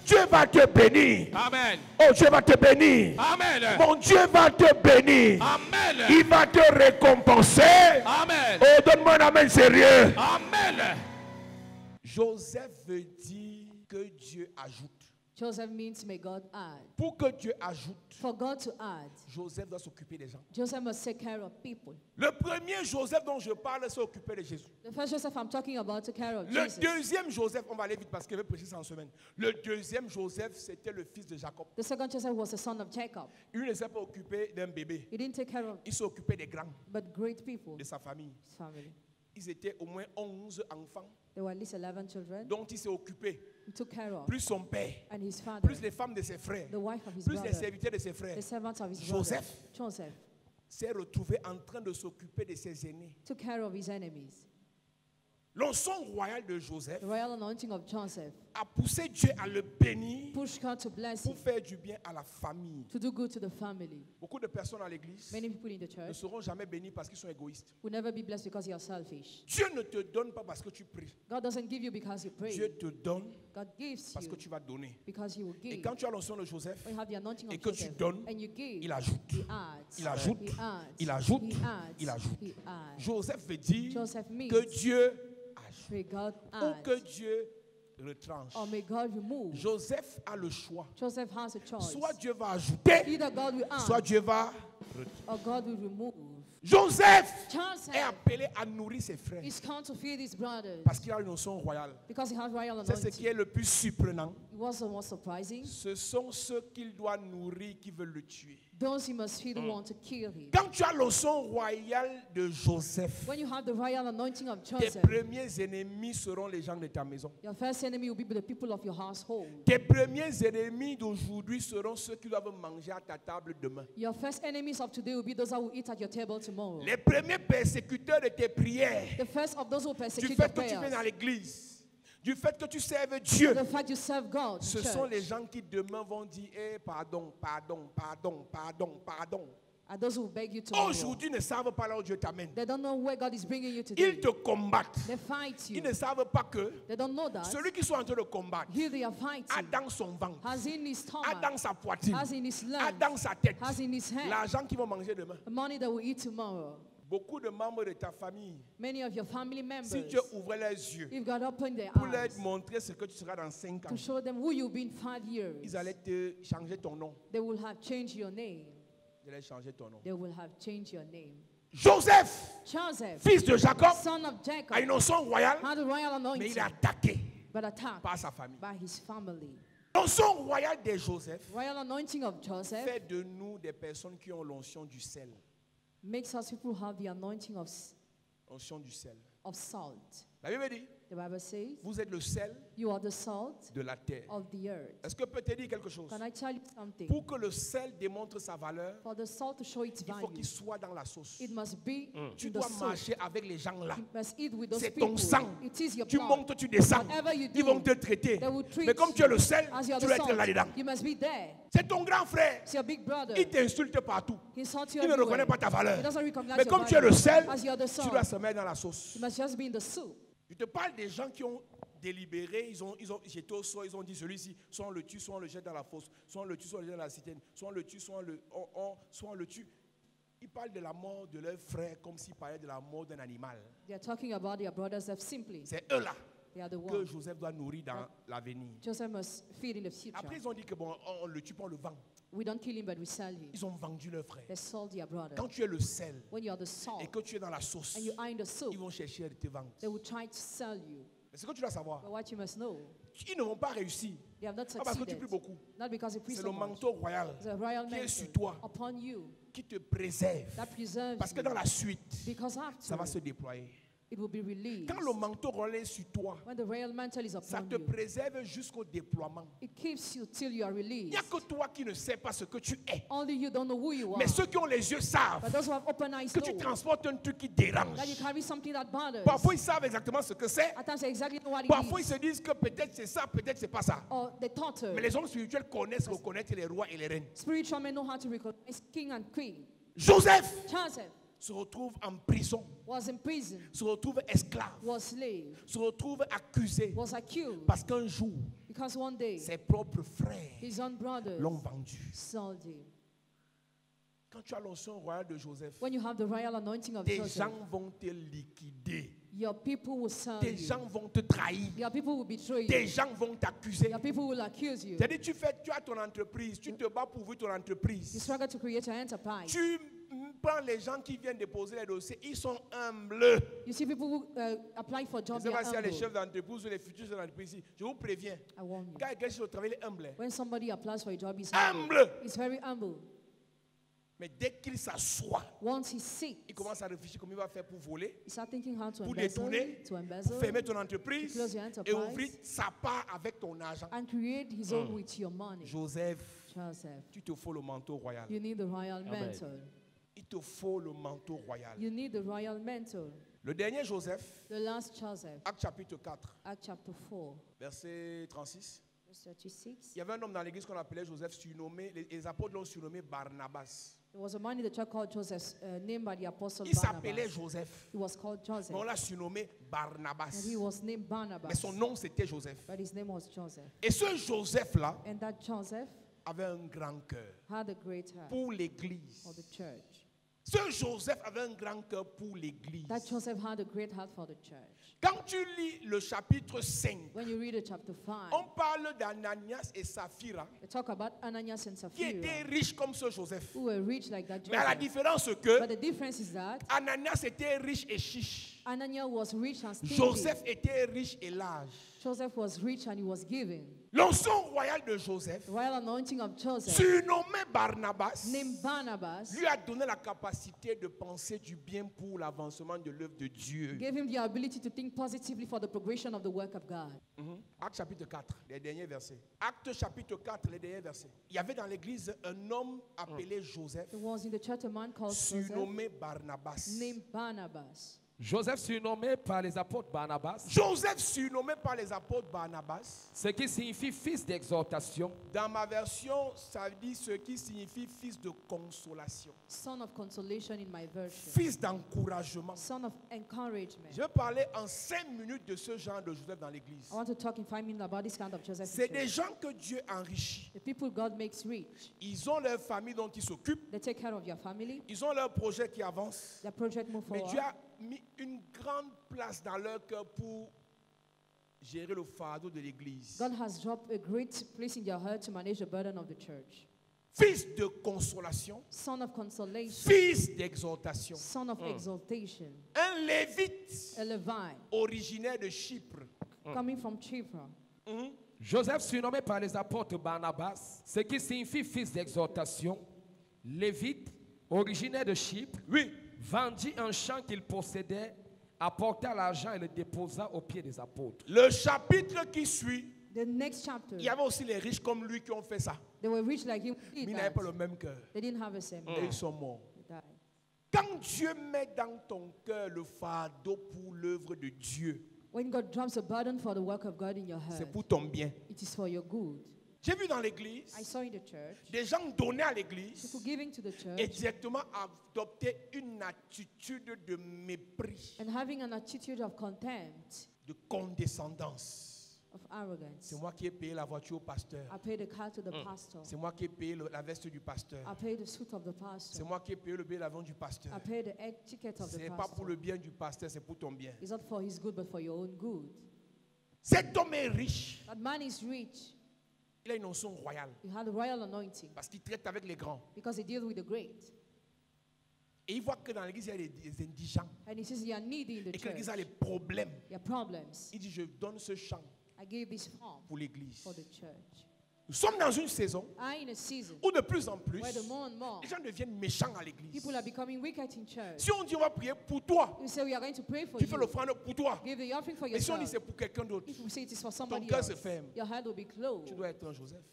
Dieu va te bénir. Amen. Oh, Dieu va te bénir. Amen. Mon Dieu va te bénir. Amen. Il va te récompenser. Amen. Oh, donne-moi un amen sérieux. Amen. Joseph veut dire que Dieu ajoute. Joseph means may God add. Pour que Dieu ajoute, For God to add, Joseph doit s'occuper des gens. Joseph must take care of people. Le premier Joseph dont je parle, c'est occuper de Jésus. The first Joseph I'm talking about took care of Le Jesus. deuxième Joseph, on va aller vite parce qu'il veut prêcher ça en semaine. Le deuxième Joseph, c'était le fils de Jacob. The second Joseph was the son of Jacob. Il ne s'est pas occupé d'un bébé. He didn't take care of, Il s'est occupé des grands but great people, de sa famille. his family. Ils étaient au moins 11 enfants There were at least 11 children. dont il s'est occupé. He took care of, Plus son père, and his father, plus les femmes de ses frères, the wife of his plus les brother, serviteurs de ses frères. the servants of his Joseph. brother. Joseph S'est retrouvé en train de s'occuper de ses aînés. took care of his enemies. L'onction royale de Joseph The royal anointing of Joseph a poussé Dieu à le bénir pushed God to bless pour him, faire du bien à la famille. to do good to the family. Beaucoup de personnes à l'église Many people in the ne church seront jamais bénies parce qu'ils sont égoïstes. will never be blessed because you are selfish. Dieu ne te donne pas parce que tu pries. God doesn't give you because you pray. Dieu te donne God gives parce que you tu vas donner. because he will Et give. quand tu as l'onction de Joseph, When you have the anointing et of que tu Joseph donnes, and you give, il ajoute. he adds. Il ajoute. He adds. Il ajoute. He adds. Il ajoute. He adds. Joseph veut dire Joseph means que Dieu ajoute may God ou que add Dieu retranche. or may God remove. Joseph a le choix. Joseph has a choice. Soit Dieu va ajouter, Either God will soit add Dieu va. or God will remove. Joseph est Joseph appelé à nourrir ses frères is called to feed his brothers parce qu'il a une notion royale. because he has royal C'est ce qui anointing. est le plus surprenant. What's the most surprising? Ce sont ceux qu'il doit nourrir qui veulent le tuer. Those he must feed who want to kill him. Quand tu as l'onction royale de Joseph, When you have the royal anointing of tes Joseph, premiers ennemis seront les gens de ta maison. your first enemy will be the people of your household. Tes premiers ennemis d'aujourd'hui seront ceux qui doivent manger à ta table demain. Your first enemies of today will be those that will eat at your table tomorrow. Les premiers persécuteurs de tes prières, The first of those who du persecute your fait que tu viens dans prayers, l'église, du fait que tu serves Dieu, the fact you serve God in ce sont les church, gens qui demain vont dire pardon, pardon, pardon, pardon, pardon. are those who beg you tomorrow. Aujourd'hui, ils ne savent pas là où Dieu t'amène. They don't know where God is bringing you Ils today. te combattent. They fight Ils you. ne savent pas que They don't know that. celui qui sont en train de combattre Here they are a fighting. dans son ventre, Has in his a stomach, dans sa poitrine, has in his a lungs, dans sa tête has in his hand, l'argent qu'ils vont manger demain. the money that will eat tomorrow. Beaucoup de membres de ta famille, Many of your family members, si Dieu ouvrait les yeux if God opened their pour leur eyes montrer ce que tu seras dans 5 ans, to show them who you've been 5 years, ils allaient te changer ton nom. they will have changed your name. Ils allaient changer ton nom. They will have changed your name. Joseph, Joseph, fils de Jacob, son of a Jacob, une onction royale, had a royal mais anointing, il est attaqué but attacked par sa famille. by his family. L'onction royale de Joseph Royal anointing of Joseph fait de nous des personnes qui ont l'onction du sel. makes us people who have the anointing Onction du sel. of salt. La Bible dit, The Bible says, vous êtes le sel you are the salt de la terre. of the earth. Est-ce que peut te dire quelque chose? Can I tell you something? Pour que le sel démontre sa valeur, For the salt to show its il faut value, qu'il soit dans la sauce. it must be Tu in the dois soup. marcher avec les gens là. You must eat with those C'est people. ton sang. It is your Tu blood. montes, tu descends. Whatever you Ils do, vont te traiter. they will treat Mais comme tu es le sel, as you are tu the dois être salt. là-dedans. You must be there. C'est ton grand frère. It's your big brother. Il t'insulte partout. He insults you Il ne everywhere. reconnaît pas ta valeur. He doesn't recognize Mais your comme tu es le value. sel, As you are the tu dois salt, se mettre dans la sauce. you must just be in the soup. Je te parle des gens qui ont délibéré, ils ont jeté au sol, ils ont dit celui-ci, soit on le tue, soit on le jette dans la fosse, soit on le tue, soit on le jette dans la citerne, soit on le tue, soit on le tue. Ils parlent de la mort de leur frère comme s'ils parlaient de la mort d'un animal. They are talking about their brothers that simply, C'est eux là they are the que ones Joseph doit nourrir dans l'avenir. Joseph must feed in the future. Après, ils ont dit que bon, on le tue, pas on le vend. We don't kill him, but we sell him. Ils ont vendu leur frère. They sold their brother. Quand tu es le sel When you are the salt et que tu es dans la sauce, and you are in the soup, ils vont chercher à te vendre. they will try to sell you. Mais ce que tu dois savoir, But what you must know, ils ne vont pas réussir. they have not Pas parce que tu succeeded. pries beaucoup. Not because you preach C'est so le much. manteau royal The royal qui est sur mantle toi, upon you qui te préserve. that preserves Parce que you. dans la suite, Because ça va after se déployer. it will be released. Quand le manteau royal est sur toi, When the royal mantle is ça upon te you, préserve jusqu'au déploiement. it keeps you till you are Il n'y released. a que toi qui ne sais pas ce que tu es. Only you don't know who you are. Mais ceux qui ont les yeux savent But those who have open eyes que tu know transportes un truc qui dérange. that you carry something that bothers. Parfois, ils savent exactement ce que c'est. At times they exactly know what it Parfois, ils is. se disent que peut-être c'est ça, peut-être c'est pas ça. Or they thought Mais les hommes spirituels connaissent, reconnaissent les rois et les reines. spiritual men know how to recognize king and queen. Joseph Joseph se retrouve en prison, was in prison, se retrouve esclave, was slave, se retrouve accusé. was accused Parce qu'un jour, Because one day, ses propres frères his own brothers l'ont vendu. sold him. Quand tu as l'onction royale de Joseph, When you have the royal anointing of des Joseph, gens vont te liquider. your people will sell Des you. gens vont te trahir. Your people will betray Des you. gens vont t'accuser. Your people will accuse you. C'est-à-dire, tu as ton entreprise, tu te bats pour ouvrir ton You entreprise. struggle to create your enterprise. Tu prends les gens qui viennent déposer les dossiers, ils sont humbles. You see people who apply for Je jobs, ne sais they are pas s'il y a les humble. chefs d'entreprise ou les futurs chefs d'entreprise ici. Je vous préviens. I warn you. Quand quelqu'un cherche au travail, il est humble. When somebody applies for a job, he's Humble. humble. He's very humble. Mais dès qu'il s'assoit, Once he sits, il commence à réfléchir comment il va faire pour voler, you start thinking how to pour embezzle, détourner, to pour embezzle, fermer ton entreprise to close your et enterprise, ouvrir sa part avec ton argent. and create his own with your money. Joseph, Joseph, tu te faut le manteau royal. you need the royal mantle. Il te faut le manteau royal. You need the royal mantle. Le dernier Joseph, The last Joseph, Acte chapitre 4, Act chapter 4, verset 36. verse 36. Il y avait un homme dans l'église qu'on appelait Joseph, surnommé, les apôtres l'ont surnommé Barnabas. There was a man in the church called Joseph, named by the apostle Il s'appelait Barnabas. Joseph, He was called Joseph, mais on l'a surnommé Barnabas. and he was named Barnabas, Mais son nom c'était Joseph. but his name was Joseph. Et ce Joseph-là And that Joseph avait un grand cœur had a great heart pour l'église. for the church. Ce Joseph avait un grand cœur pour l'église. That Joseph had a great heart for the church. Quand tu lis le chapitre 5, When you read chapter 5, on parle d'Ananias et Saphira they talk about Ananias and qui étaient Sapphira, riches comme ce Joseph. who were rich like that Mais à la Joseph. différence que But the difference is that Ananias était riche et chiche. Ananias was rich and stingy. Joseph était riche et large. Joseph was rich and he was giving. L'onction royale de Joseph, The royal anointing of Joseph, surnommé Barnabas, named Barnabas, lui a donné la capacité de penser du bien pour l'avancement de l'œuvre de Dieu. gave him the ability to think positively for the progression of the work of God. Acte chapitre 4, les derniers versets. Acte chapitre 4, les derniers versets. Il y avait dans l'église un homme appelé Joseph, There was in the church a man called Joseph, surnommé Barnabas. named Barnabas. Joseph surnommé par les apôtres Barnabas, Joseph surnommé par les apôtres Barnabas. ce qui signifie fils d'exhortation. Dans ma version, ça dit ce qui signifie fils de consolation, Son of consolation in my version. fils d'encouragement. Son of encouragement. Je vais parler en 5 minutes de ce genre de Joseph dans l'église. I want to talk in 5 minutes about this kind of Joseph. in C'est des church. gens que Dieu enrichit. The people God makes rich. Ils ont leur famille dont ils s'occupent. They take care of your family. Ils ont leur projet qui avance. Their project move Mais forward. Dieu a mis une grande place dans leur cœur pour gérer le fardeau de l'église. God has dropped a great place in their heart to manage the burden of the church. Fils de consolation, Son of consolation. fils d'exhortation. Son of exaltation. Un lévite A Levite originaire de Chypre. coming from Chipra. Joseph surnommé par les apôtres Barnabas, ce qui signifie fils d'exhortation. Lévite, originaire de Chypre, Oui. vendit un champ qu'il possédait, apporta l'argent et le déposa aux pieds des apôtres. Le chapitre qui suit, The next chapter, il y avait aussi les riches comme lui qui ont fait ça. they were rich like him. Mais Did ils n'avaient that. pas le même cœur. They didn't have the same. Et ils sont morts. They died. Quand Dieu met dans ton cœur le fardeau pour l'œuvre de Dieu, When God drops a burden for the work of God in your c'est heart, pour ton bien. it is for your good. J'ai vu dans l'église, I saw in the church, des gens donner à l'église people giving to the et church directement adopter une attitude de mépris, and having an attitude of contempt, de condescendance. of arrogance. C'est moi qui ai payé la voiture au pasteur. I paid the car to the pastor. C'est moi qui ai payé la veste du pasteur. I paid the suit of the C'est pastor. moi qui ai payé le billet d'avion du pasteur. I paid the ticket of Ce the n'est pas pour le pastor. bien du pasteur, c'est pour ton bien. It's not for his good, but for your own good. Cet homme est riche. That man is rich. Il a une onction royale He had the royal anointing parce qu'il traite avec les grands. because he deals with the great. Et il voit que dans l'église, il y a des indigents. And he says, you are needy in the Et que l'église a church. des problèmes. Your problems. Il dit, je donne ce champ I gave this farm pour l'église. for the church. Nous sommes dans une saison I in a season où de plus en plus, where the more and more les gens deviennent méchants à l'église. people are becoming wicked in church. Si on dit on va prier pour toi, You say we are going to pray for tu fais you. l'offrande pour toi. Give the offering for Mais si on dit yourself. c'est pour quelqu'un d'autre, If we say it is for somebody cœur else, se ferme. your heart will be tu closed. dois être un Joseph.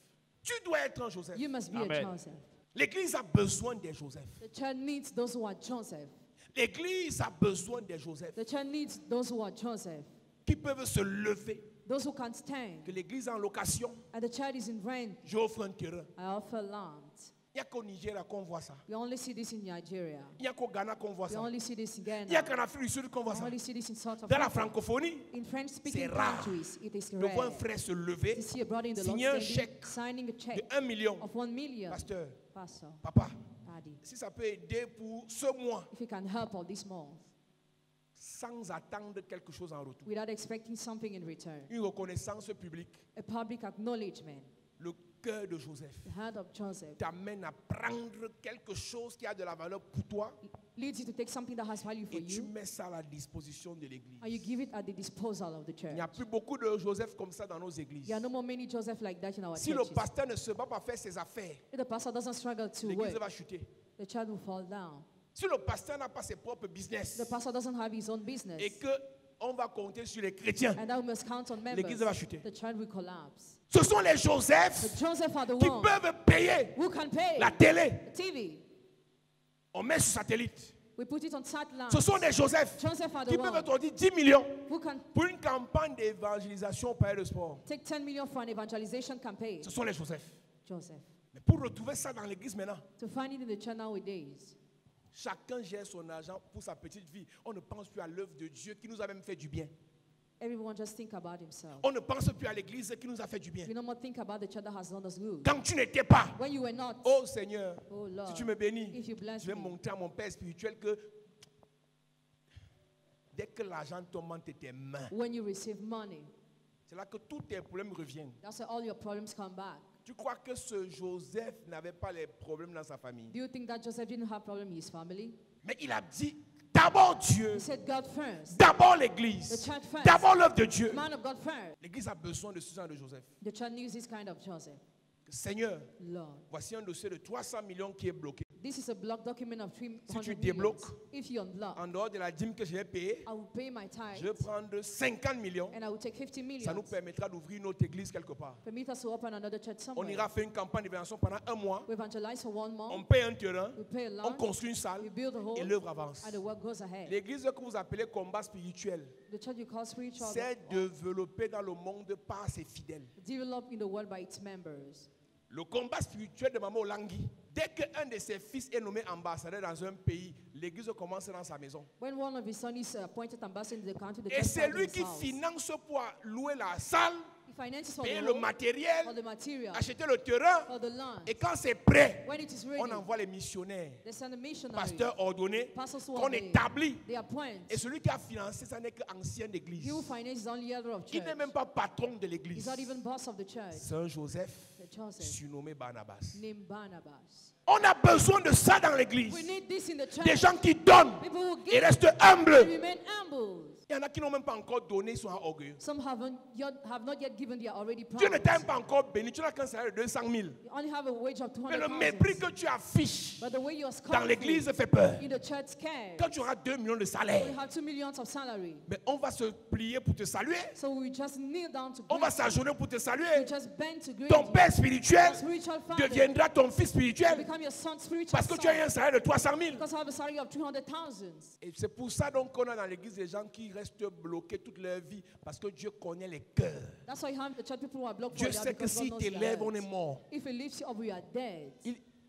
Tu dois être un Joseph. You must be Amen. a Joseph. L'église a besoin des Joseph. The church needs those who are Joseph. L'église a besoin des Joseph The church needs those who are Joseph. qui peuvent se lever. Those who can stand. Que l'église est en location, And the church is in rent. j'offre un terrain. I offer land. Il n'y a qu'au Nigeria qu'on voit ça. We only see this in Nigeria. Il n'y a qu'au Ghana qu'on voit We ça. only see this in Il n'y a Ghana. qu'en Afrique du Sud qu'on voit We ça. only see this in South Dans la Africa. francophonie, In French-speaking c'est rare countries, it is de voir un rare frère se lever, to see a brother in the Lord signer un standing, chèque signing a de check 1 million. of 1 million. Pasteur, Pastor, papa, Daddy, si ça peut aider pour ce mois, if you can help all this month sans attendre quelque chose en retour. without expecting something in return, Une reconnaissance publique. a public acknowledgement, Le cœur de Joseph the hand of Joseph t'amène à prendre quelque chose qui a de la valeur pour toi leads you to take something that has value for et tu you mets ça à la disposition de l'église. and you give it at the disposal of the Il church. n'y a plus beaucoup de Joseph comme ça dans nos églises. There are no more many Joseph like that in our Si le churches. pasteur ne se bat pas faire ses affaires, If the pastor doesn't struggle to l'église work, va chuter. the church will fall down. Si le pasteur n'a pas ses propres business The pastor doesn't have his own business, et que on va compter sur les chrétiens, and that we must count on members, l'église va chuter. the church will collapse. Ce sont les The Joseph Joseph are the qui ones peuvent payer who can pay la télé. the TV. On met sur satellite. We put it on satellite. Ce sont des Joseph Joseph are the qui peuvent ones te dire 10 millions who can pour une campagne d'évangélisation par le sport. take 10 million for an evangelization campaign. Ce sont les Joseph. Joseph. Mais pour retrouver ça dans l'église maintenant, To find it in the church nowadays, chacun gère son argent pour sa petite vie. On ne pense plus à l'œuvre de Dieu qui nous a même fait du bien. everyone just think about himself. On ne pense plus à l'église qui nous a fait du bien. We no more think about the church that has done us good. Quand tu n'étais pas, When you were not, oh Seigneur, oh Lord, si tu me bénis, if you bless je vais me, montrer à mon Père spirituel que dès que l'argent tombe entre tes mains, when you receive money, c'est là que tous tes problèmes reviennent. that's why all your problems come back. Tu crois que ce Joseph n'avait pas les problèmes dans sa famille? Do you think that Joseph didn't have problem in his family? Mais il a dit d'abord Dieu, He said God first, d'abord the l'église, church first, d'abord l'œuvre de Dieu. man of God first. L'église a besoin de ce genre de Joseph. The church needs this kind of Joseph. Seigneur, Lord, voici un dossier de 300 millions qui est bloqué. this is a block document of 300 Si tu millions. débloques, If you unblock, en dehors de la dîme que je vais payer, I will pay my tithe je vais prendre 50 millions. and I will take 50 Ça million. nous permettra d'ouvrir une autre église quelque part. Permit us to open another church On somewhere. ira faire une campagne d'évaluation pendant un mois. We evangelize for 1 On month. paye un terrain, We pay a on land. construit une salle We build a et home. l'œuvre avance. And the work goes ahead. L'église que vous appelez combat spirituel, The church you call spiritual c'est développé dans le monde par ses fidèles. developed in the world by its members. Le combat spirituel de Maman Olangui, dès qu'un de ses fils est nommé ambassadeur dans un pays, l'église commence dans sa maison. When one of his sons is appointed ambassador in the country, the Et church c'est starts in lui his qui house. finance pour louer la salle, He finances for payer the le home, matériel, for the material, acheter le terrain. for the land. Et quand c'est prêt, When it is on ready, envoie les missionnaires, they send a missionary, pasteurs ordonnés, pastors who qu'on are there. établit. They appoint. Et celui qui a financé, ça n'est qu'ancien d'église. He who finances is only elder of Il church. n'est même pas patron de He's l'église. not even boss of the church. C'est un Joseph The Joseph surnommé Barnabas. named Barnabas. On a besoin de ça dans l'église. We need this in the church. Des gens qui donnent People who et give restent and humbles. remain humble. Il y en a qui n'ont même pas encore donné, ils sont orgueilleux. Some have not yet given their already Dieu ne t'a promised. même pas encore béni. Tu n'as qu'un salaire de 200 000. You only have a wage of Mais le mépris 200,000. que tu affiches But the way you are dans scornful l'église fait peur. in the church cares. Quand tu auras 2 millions de We salaire, have 2 millions of salary. mais on va se plier pour te saluer. So we just kneel down to On va greet you. s'agenouiller pour te We saluer. just bend to greet Ton you. père spirituel Your spiritual father deviendra ton fils spirituel become your son spiritual parce que son. tu as un salaire de 300 000. Because I have a salary of 300,000. Et c'est pour ça donc qu'on a dans l'église des gens qui restent bloqués toute leur vie parce que Dieu connaît les cœurs. That's why you have the church people who are blocked Dieu for that sait que because God s'il knows their t'élève, on est hearts. mort. If he lifts you up, we are dead.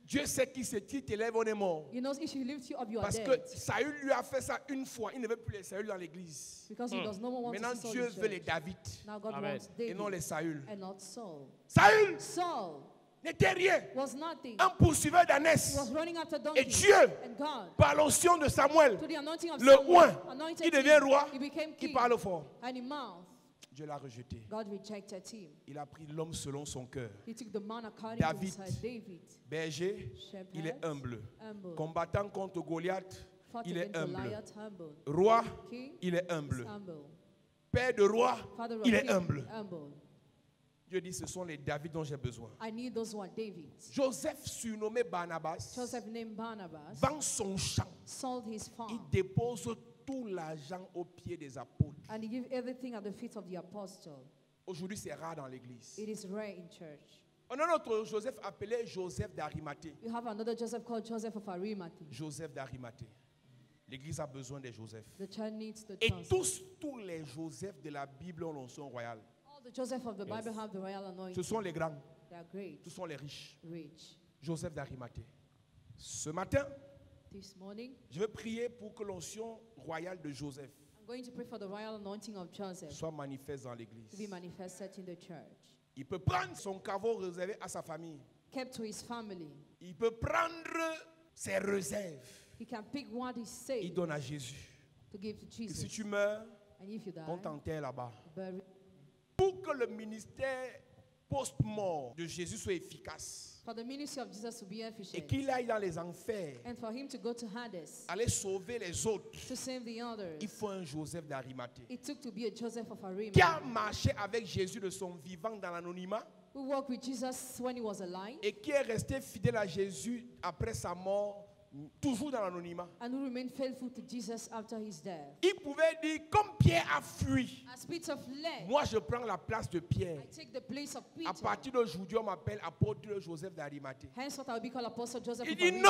Dieu sait qu'il s'il t'élève, on est mort. He knows if he lifts you up, you are Parce que dead. Saül lui a fait ça une fois. Il ne veut plus les Saül dans l'église. Because he does not want Maintenant, to see Saul Dieu in veut les church. David Now God Amen. wants et David non les Saül. and not Saul. Saül Saul n'était rien. was nothing. Un poursuiveur He d'ânesse. was running after Et donkeys. Dieu, And God, par l'onction de Samuel, to the anointing of le Samuel, oint, anointed il devient him. roi, He became il king. parle fort. And he mouthed. Dieu l'a rejeté. God rejected him. Il a pris l'homme selon son cœur. He took the man according David. to his heart. David, Berger, shepherd, il est humble. humble. Combattant contre Goliath, Fought il est against humble. Goliath, humble. Roi, King, il est humble. humble. Père de roi, Father of il est king, humble. humble. Dieu dit, ce sont les David dont j'ai besoin. I need those who are David. Joseph, surnommé Barnabas, Joseph named Barnabas vend son champ. sold his Il farm dépose tout l'argent aux pieds des apôtres. and he gave everything at the feet of the apostle. Aujourd'hui, c'est rare dans l'église. It is rare in church. On a notre Joseph appelé Joseph d'Arimathée. You have another Joseph called Joseph of Arimathea. Joseph d'Arimathée. L'église a besoin des Joseph. The church needs the Et Joseph. tous les Joseph de la Bible ont l'onction royale. All the Joseph of the Bible have the royal Ce anointing. sont les grands, They are great, ce sont les riches. rich. Joseph d'Arimathée. Ce matin, This morning, je vais prier pour que l'onction royale de Joseph I'm going to pray for the royal anointing of Joseph soit manifeste dans to be l'église. manifested in the church. Il peut prendre son caveau réservé à sa famille. Kept to his family. Il peut prendre ses réserves. He can pick what he Il saved donne à Jésus. to give to Et si Jesus. tu meurs, And if you die, on t'enterre là-bas. bury. Pour que le ministère post-mort de Jésus soit efficace For the ministry of Jesus to be et efficient. qu'il aille dans les enfers, And for him to go to Hades aller sauver les autres, to save the others. il faut un Joseph d'Arimathée It took to be a Joseph of qui a Arimathea marché avec Jésus de son vivant dans l'anonymat who walked with Jesus when he was alive et qui est resté fidèle à Jésus après sa mort, toujours dans l'anonymat. and who remained faithful to Jesus after his death. Il pouvait dire, comme Pierre a fui, As Peter fled, moi je prends la place de Pierre. I take the place of À Peter. partir d'aujourd'hui, on m'appelle apôtre Joseph d'Arimathée. Henceforth, I will be called Apostle Joseph Il of dit Arimathea.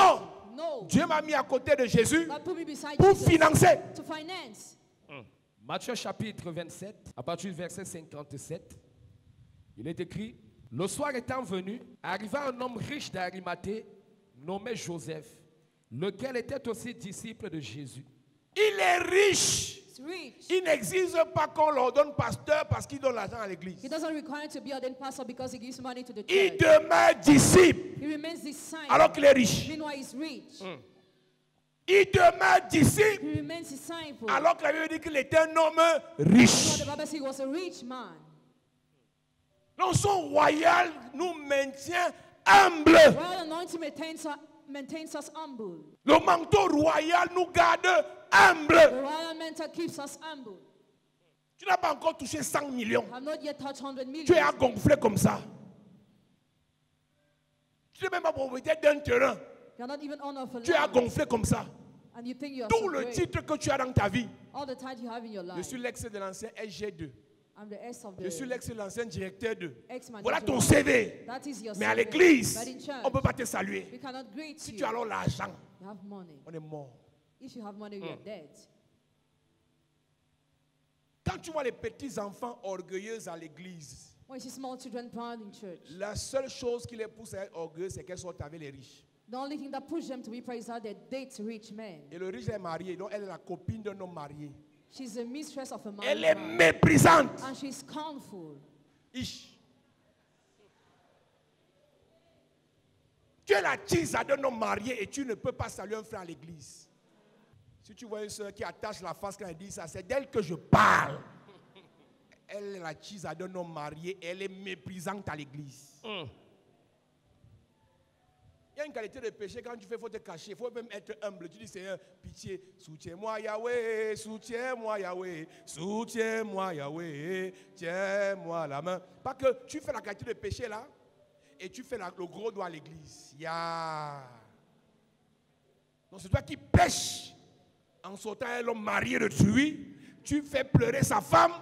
non. No. Dieu m'a mis à côté de Jésus God put me beside pour Jesus financer. to finance. Matthieu chapitre 27, à partir du verset 57, il est écrit, le soir étant venu, arriva un homme riche d'Arimathée, nommé Joseph, lequel était aussi disciple de Jésus. Il est riche. He's rich. Il n'exige pas qu'on l'ordonne pasteur parce qu'il donne l'argent à l'église. He doesn't require to be ordained pastor because he gives money to the Il church. demeure disciple He remains disciple. alors qu'il est riche. Meanwhile, he's rich. Il demeure disciple He remains disciple. alors que la Bible dit qu'il était un homme So riche. the Bible says he was a rich man. L'onction royale nous maintient humbles. Royal anointing maintains us humble. Le manteau royal nous garde The humbles. royal mentor keeps us humble. Tu n'as pas encore touché 100 millions. I have not yet touched 100 million. Tu es à gonfler comme ça. Tu n'es même pas propriétaire d'un terrain. You're not even owner of a Tu es à land. gonfler comme ça. And you think you are Tout so le great. titre que tu as dans ta vie. All the titles you have in your Je life. suis l'ex de l'ancien SG2. I'm the S of the Je suis l'ex de l'ancien directeur 2. ex-manager. Voilà ton CV. That is your Mais à CV. l'église, But in church, on ne peut pas te saluer. we cannot greet Si you. tu as alors l'argent, You have money. on est mort. If you have money, we are dead. Quand tu vois les petits enfants orgueilleux à l'église, When you see small children proud in church, la seule chose qui les pousse à être orgueilleux, c'est qu'elles sortent avec les riches. the only thing that pushes them to be praised is that they date rich men. Et le riche est marié, donc elle est la copine d'un homme marié. She's a mistress of a man. Elle est méprisante. And she's scornful. Ish. Tu es la tisa d'un homme marié et tu ne peux pas saluer un frère à l'église. Si tu vois une soeur qui attache la face quand elle dit ça, c'est d'elle que je parle. Elle est la tisa d'un homme marié et elle est méprisante à l'église. Il y a une qualité de péché, quand tu fais, il faut te cacher, il faut même être humble. Tu dis, Seigneur, pitié, soutiens-moi Yahweh, soutiens-moi Yahweh, soutiens-moi Yahweh, tiens-moi la main. Pas que tu fais la qualité de péché là, et tu fais le gros doigt à l'église. Donc c'est toi qui pêches en sautant un homme marié de lui, tu fais pleurer sa femme.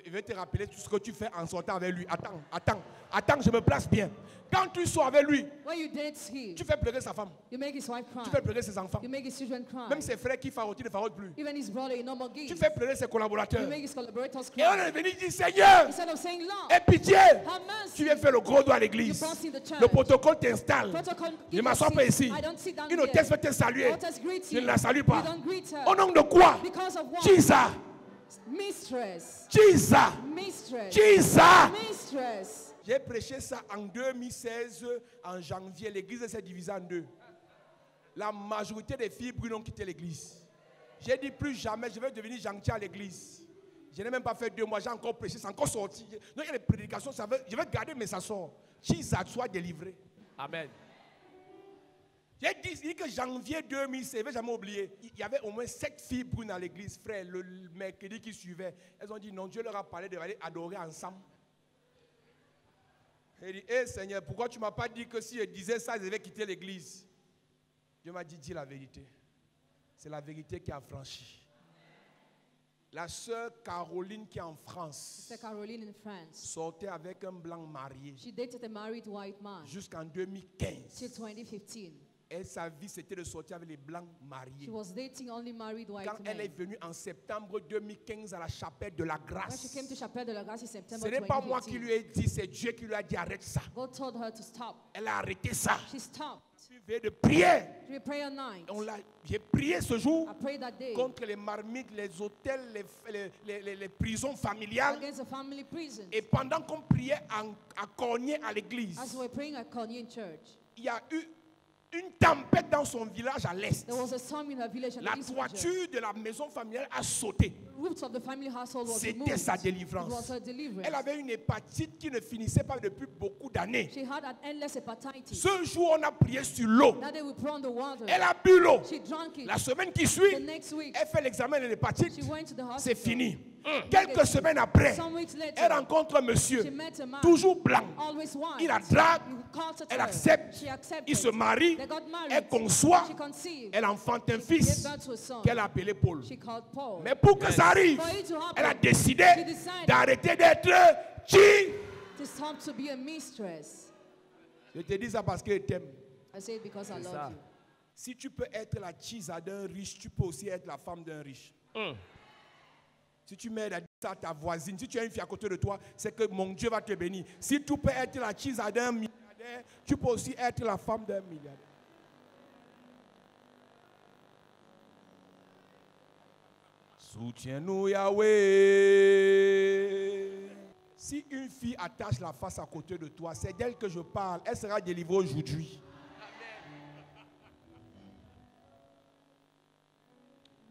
Je vais te rappeler tout ce que tu fais en sortant avec lui. Attends, je me place bien. Quand tu sors avec lui, When you date him, tu fais pleurer sa femme. you make his wife cry. Tu fais pleurer ses enfants. You make his children cry. Même ses frères qui farotent, ne farotent plus. Even his brother, he no more gives. Tu fais pleurer ses collaborateurs. You make his collaborators Et on cry. est venu dire, Seigneur, Instead of saying, Lord, aie pitié. have mercy. Tu viens faire le gros doigt à You l'église. pass in the church. Le protocole t'installe. Protocol, Je ne m'assois pas ici. I don't sit down Une here. hôtesse veut te saluer. Hostess greets Je ne you. la salue pas. You don't greet her. Au nom de quoi? Because of what? Jesus. Mistress. Jesus. Mistress. Jesus. Mistress. J'ai prêché ça en 2016, en janvier. L'église s'est divisée en deux. La majorité des filles brunes ont quitté l'église. J'ai dit plus jamais, je vais devenir gentil à l'église. Je n'ai même pas fait 2 mois, j'ai encore prêché, c'est encore sorti. Donc il y a les prédications, je vais garder, mais ça sort. Jesus soit délivré. Amen. J'ai dit que janvier 2016, je ne vais jamais oublier. Il y avait au moins 7 filles brunes à l'église, frère, le mercredi qui suivait. Elles ont dit non, Dieu leur a parlé de aller adorer ensemble. J'ai dit, hé Seigneur, pourquoi tu ne m'as pas dit que si je disais ça, je devais quitter l'église? Dieu m'a dit, dis la vérité. C'est la vérité qui a franchi. La sœur Caroline qui est en France Sister Caroline in France. sortait avec un blanc marié She dated a married white man jusqu'en 2015. till 2015. Et sa vie, c'était de sortir avec les blancs mariés. She was dating only married white Quand elle est men. venue en septembre 2015 à la chapelle de la When she grâce, came to Chapelle de la Grâce in September ce n'est pas moi qui 2015, lui ai dit, c'est Dieu qui lui a dit arrête ça. God told her to stop. Elle a arrêté ça. She stopped. Suivez de prière. She prayer night. J'ai prié ce jour I prayed that day contre les marmites, les hôtels, les prisons familiales. against the family prison. Et pendant qu'on priait à Cornier à l'église, As we were praying at Konyin Church, il y a eu une tempête dans son village à l'est. there was a storm in her village and La the east region. toiture de la maison familiale a sauté. Roofs of the family household was C'était removed. sa It was délivrance. her deliverance. Elle avait une hépatite qui ne finissait pas depuis beaucoup d'années. She had an endless hepatitis. Ce jour, on a prié sur l'eau. That day we put on the water. Elle a bu l'eau. She drank it. La semaine qui The suit, next week, elle fait l'examen de l'hépatite. she went to the hospital. C'est fini. Quelques semaines après, Some weeks later, elle rencontre un monsieur, she met a man, toujours blanc. always white. Il la drague, He courted elle her. accepte, She accepted. il se marie, They got married. elle conçoit, She conceived. elle enfante un Gave fils birth to a son. qu'elle a appelé Paul. She called Paul. Mais pour que ça arrive, For it to happen, elle a décidé she decided d'arrêter d'être qui? to stop to be a mistress. Je te dis ça parce qu'elle t'aime. I say it because I love ça. you. Si tu peux être la chisa d'un riche, tu peux aussi être la femme d'un riche. Si tu m'aides à dire ça à ta voisine, si tu as une fille à côté de toi, c'est que mon Dieu va te bénir. Si tu peux être la chisa d'un milliardaire, tu peux aussi être la femme d'un milliardaire. Soutiens-nous, Yahweh. Si une fille attache la face à côté de toi, c'est d'elle que je parle. Elle sera délivrée aujourd'hui.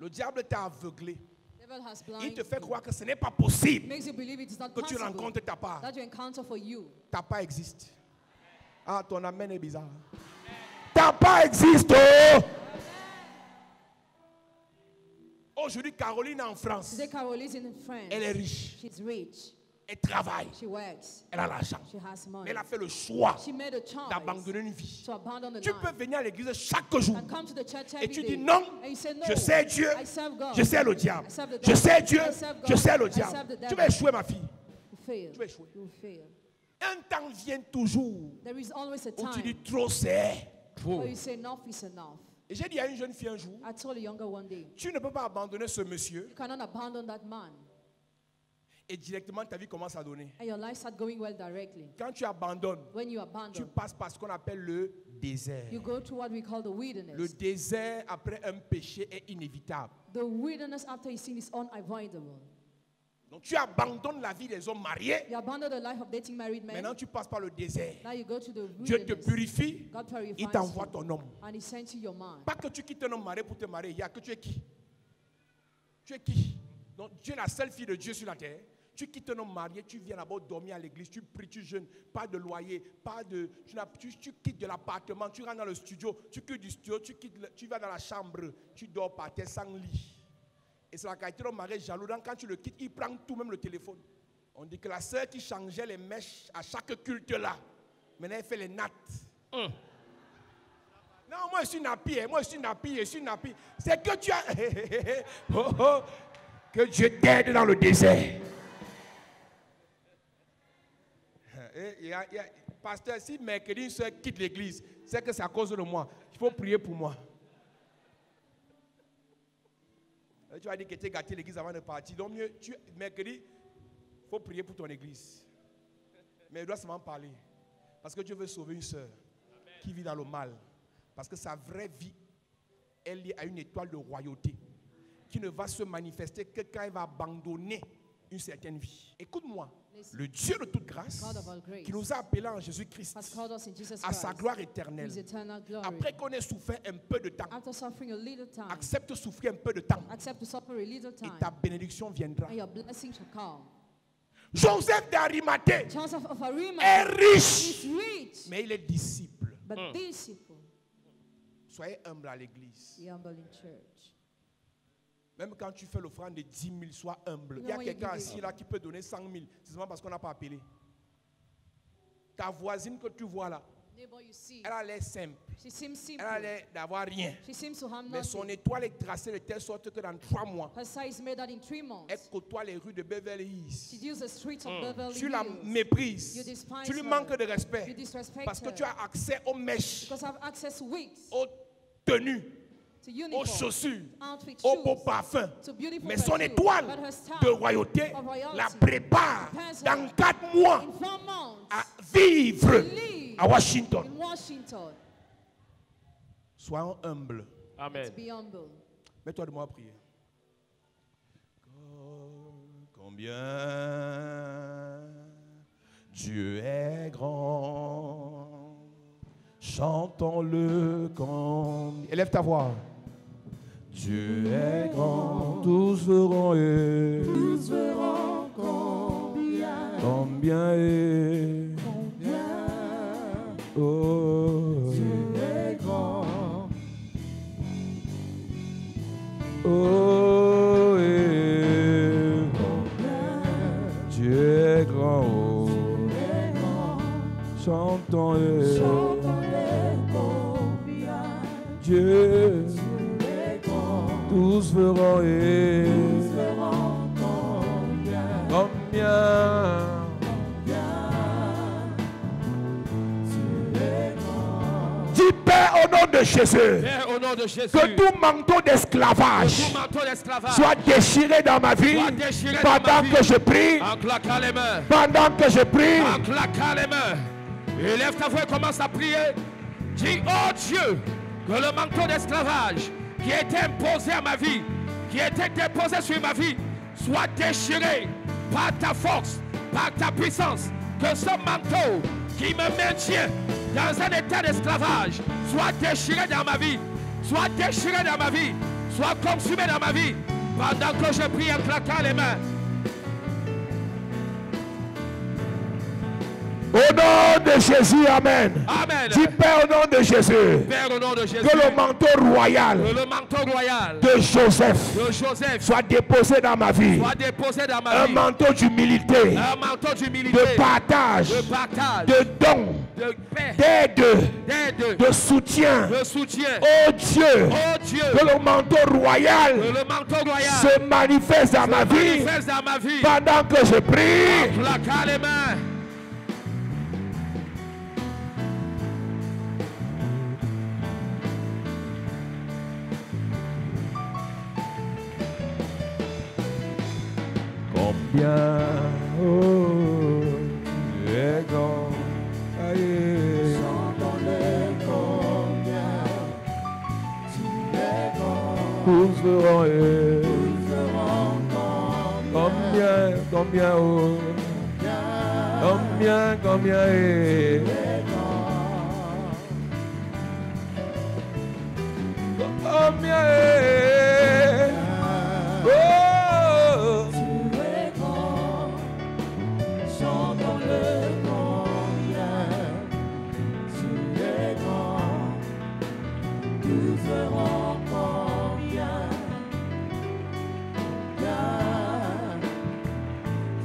Le diable t'a aveuglé. Devil has Il blinded te fait you. croire que ce n'est pas possible Makes you believe it is not que tu possible rencontres ta part. that you encounter for you. Ta part existe. Ah, ton amen est bizarre. Ta part existe. Oh. Aujourd'hui, Caroline est en France. Today, Carol is in France. Elle est riche. She's rich. Elle travaille. She works. Elle a l'argent. She has Mais money. elle a fait le choix She made a choice d'abandonner une vie. to abandon the Tu peux life venir à l'église chaque jour and come to the church et every tu day. dis non, And you say, no, je sais Dieu, I serve God. je sais le diable. I serve the Je devil. sais Dieu, I serve God. je sais le I diable. serve the Tu devil. vas échouer, ma fille. You fail. Tu vas échouer. You fail. Un temps vient toujours There is always a où tu dis time trop c'est. where you say enough is enough. Et j'ai dit à une jeune fille un jour, I told a younger one day, tu ne peux pas abandonner ce monsieur you cannot abandon that man. et directement ta vie commence à donner. And your life start going well directly. Quand tu abandonnes, When you tu abandon, passes par ce qu'on appelle le désert. you go through what we call the Le wilderness. désert après un péché est inévitable. The wilderness after you sin is unavoidable. Donc tu abandonnes la vie des hommes mariés. You abandon the life of dating married men. Maintenant tu passes par le désert. Now you go to the Dieu te wilderness. purifie. God purifies Il t'envoie you. ton homme. And he sends you your man. Pas que tu quittes un homme marié pour te marier. Il y a que tu es qui? Tu es qui? Donc Dieu est la seule fille de Dieu sur la terre. Tu quittes un homme marié, tu viens d'abord dormir à l'église, tu pries, tu jeûnes, pas de loyer, pas de, tu quittes de l'appartement, tu rentres dans le studio, tu quittes du studio, tu vas dans la chambre, tu dors par terre sans lit. Et c'est la qualité de l'homme marié jaloux. Donc quand tu le quittes, il prend tout, même le téléphone. On dit que la sœur qui changeait les mèches à chaque culte là, maintenant elle fait les nattes. Non, moi je suis nappy, je suis nappy. C'est que tu as... Oh, oh, que Dieu t'aide dans le désert. Pasteur, si mercredi une soeur quitte l'église, c'est que c'est à cause de moi. Il faut prier pour moi. Tu vas dire que tu as gâté l'église avant de partir. Donc mieux, mercredi, il faut prier pour ton église. Mais il doit seulement parler. Parce que Dieu veut sauver une soeur qui vit dans le mal. Parce que sa vraie vie est liée à une étoile de royauté qui ne va se manifester que quand elle va abandonner une certaine vie. Écoute-moi, le Dieu de toute grâce qui nous a appelés en Jésus-Christ Has called us in Jesus à sa Christ. gloire éternelle. His eternal glory. Après qu'on ait souffert un peu de temps, After suffering a little time, accepte de souffrir un peu de temps accept to suffer a little et time, ta bénédiction viendra. and your blessing shall come. Joseph d'Arimathée Joseph of Arimathea est riche, is rich, mais il est disciple. but disciple. Soyez humble à l'église. Be humble in church. Même quand tu fais l'offrande de 10 000, sois humble. Il y a quelqu'un assis là qui peut donner 100 000. C'est seulement parce qu'on n'a pas appelé. Ta voisine que tu vois là, neighbor you see, Elle a l'air simple. she seems Elle simple. a l'air d'avoir rien. She seems to have Mais son nothing. étoile est tracée de telle sorte que dans 3 mois, Her size made that in 3 elle months. côtoie les rues de Beverly She Hills. used the streets of Beverly Tu la Hills. méprises. You despise Tu lui her. manques de respect. You disrespect Parce que her. tu as accès aux mèches, Because I have access to wigs, aux tenues, to aux uniforms, chaussures, outfits, aux beaux shoes, parfums. to beautiful Mais son perfume. étoile But her star de royauté of royalty la prépare prepares her dans 4 mois in 4 months à vivre to live à Washington. in Washington. Soyons humbles. Amen. Be humble. Mets-toi de moi à prier. Combien Dieu est grand, chantons-le combien. Élève ta voix. Dieu est grand, tous verront et Tous verront combien, combien est oh, Dieu est grand. oh, et Dieu est grand, oh. Chantons-le, Chantons-le combien, Dieu, Dieu est grand. tous verront et Tous verront combien, combien. Dieu est grand. Dis Père au nom de Jésus, Père, au nom de Jésus, que tout manteau d'esclavage tout manteau d'esclavage soit déchiré dans ma vie soit déchiré dans ma pendant vie. que je prie, En claquant les mains. pendant que je prie. En claquant les mains. Élève ta voix et commence à prier. Dis, oh Dieu, que le manteau d'esclavage qui a été imposé à ma vie, qui a été déposé sur ma vie, soit déchiré par ta force, par ta puissance. Que ce manteau qui me maintient dans un état d'esclavage soit déchiré dans ma vie, soit déchiré dans ma vie, soit consumé dans ma vie, pendant que je prie en claquant les mains. Au nom de Jésus, Amen. Amen. Dis Père au nom de Jésus, Père, au nom de Jésus, que le manteau royal que le manteau royal de Joseph de Joseph soit déposé dans ma vie. soit déposé dans ma Un vie. manteau d'humilité, Un manteau d'humilité, de partage, de partage, de don, de paix, d'aide, d'aide, de soutien. de soutien. Oh Dieu, Oh Dieu, que le manteau royal que le manteau royal se manifeste dans ma vie manifeste dans ma vie. pendant que je prie. Claquant les mains. Combien, oh, tu es grand, aïe. Chantons-le combien, tu es grand. Tous verront et Tous verront combien, combien, oh, combien et combien et oh, tu es grand. Chantons-le combien, tu es grand. Tous verront combien,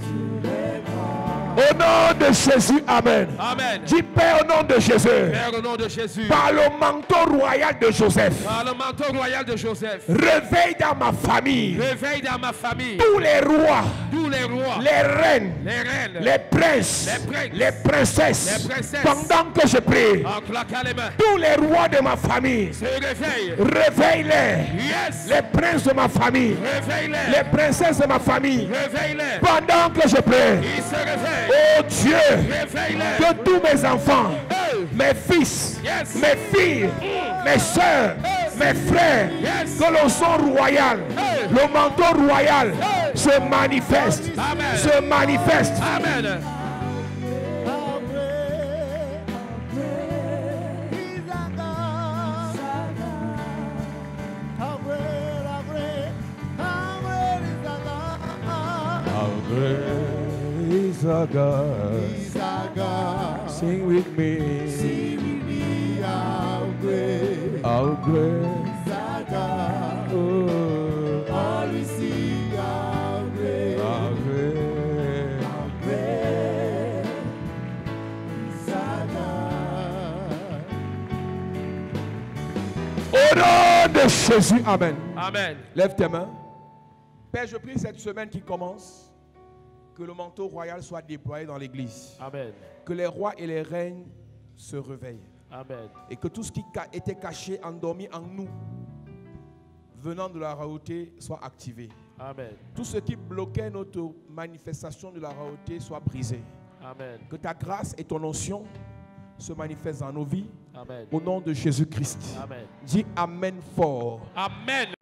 tu es grand. au nom de Jésus, Amen. Amen. Dis Père au nom de Jésus, Père, au nom de Jésus, par le manteau royal de Joseph, par le manteau royal de Joseph, réveille dans ma famille réveille dans ma famille tous les rois, tous les rois, les reines, les reines, les princes, les princes, les princesses, les princesses. pendant que je prie. en claquant les mains, Tous les rois de ma famille, se réveille. réveille-les. Yes, Les princes de ma famille, réveille-les, les princesses de ma famille, réveille-les. pendant que je prie. Il se réveille, Oh Dieu, réveille-les. que tous mes enfants, Hey. mes fils, Yes. mes filles, mes soeurs, mes frères, Yes. que le son royal, Hey. le manteau royal Hey. se manifeste, Amen. se manifeste. Amen. How great is our God? Sing with me. How great. Oh, how great. Au nom de Jésus, amen. Amen. Lève tes mains. Père, je prie cette semaine qui commence, que le manteau royal soit déployé dans l'église. Amen. Que les rois et les reines se réveillent. Amen. Et que tout ce qui était caché, endormi en nous, venant de la royauté, soit activé. Amen. Tout ce qui bloquait notre manifestation de la royauté soit brisé. Amen. Que ta grâce et ton onction se manifestent dans nos vies. Amen. Au nom de Jésus-Christ. Amen. Dis Amen fort. Amen.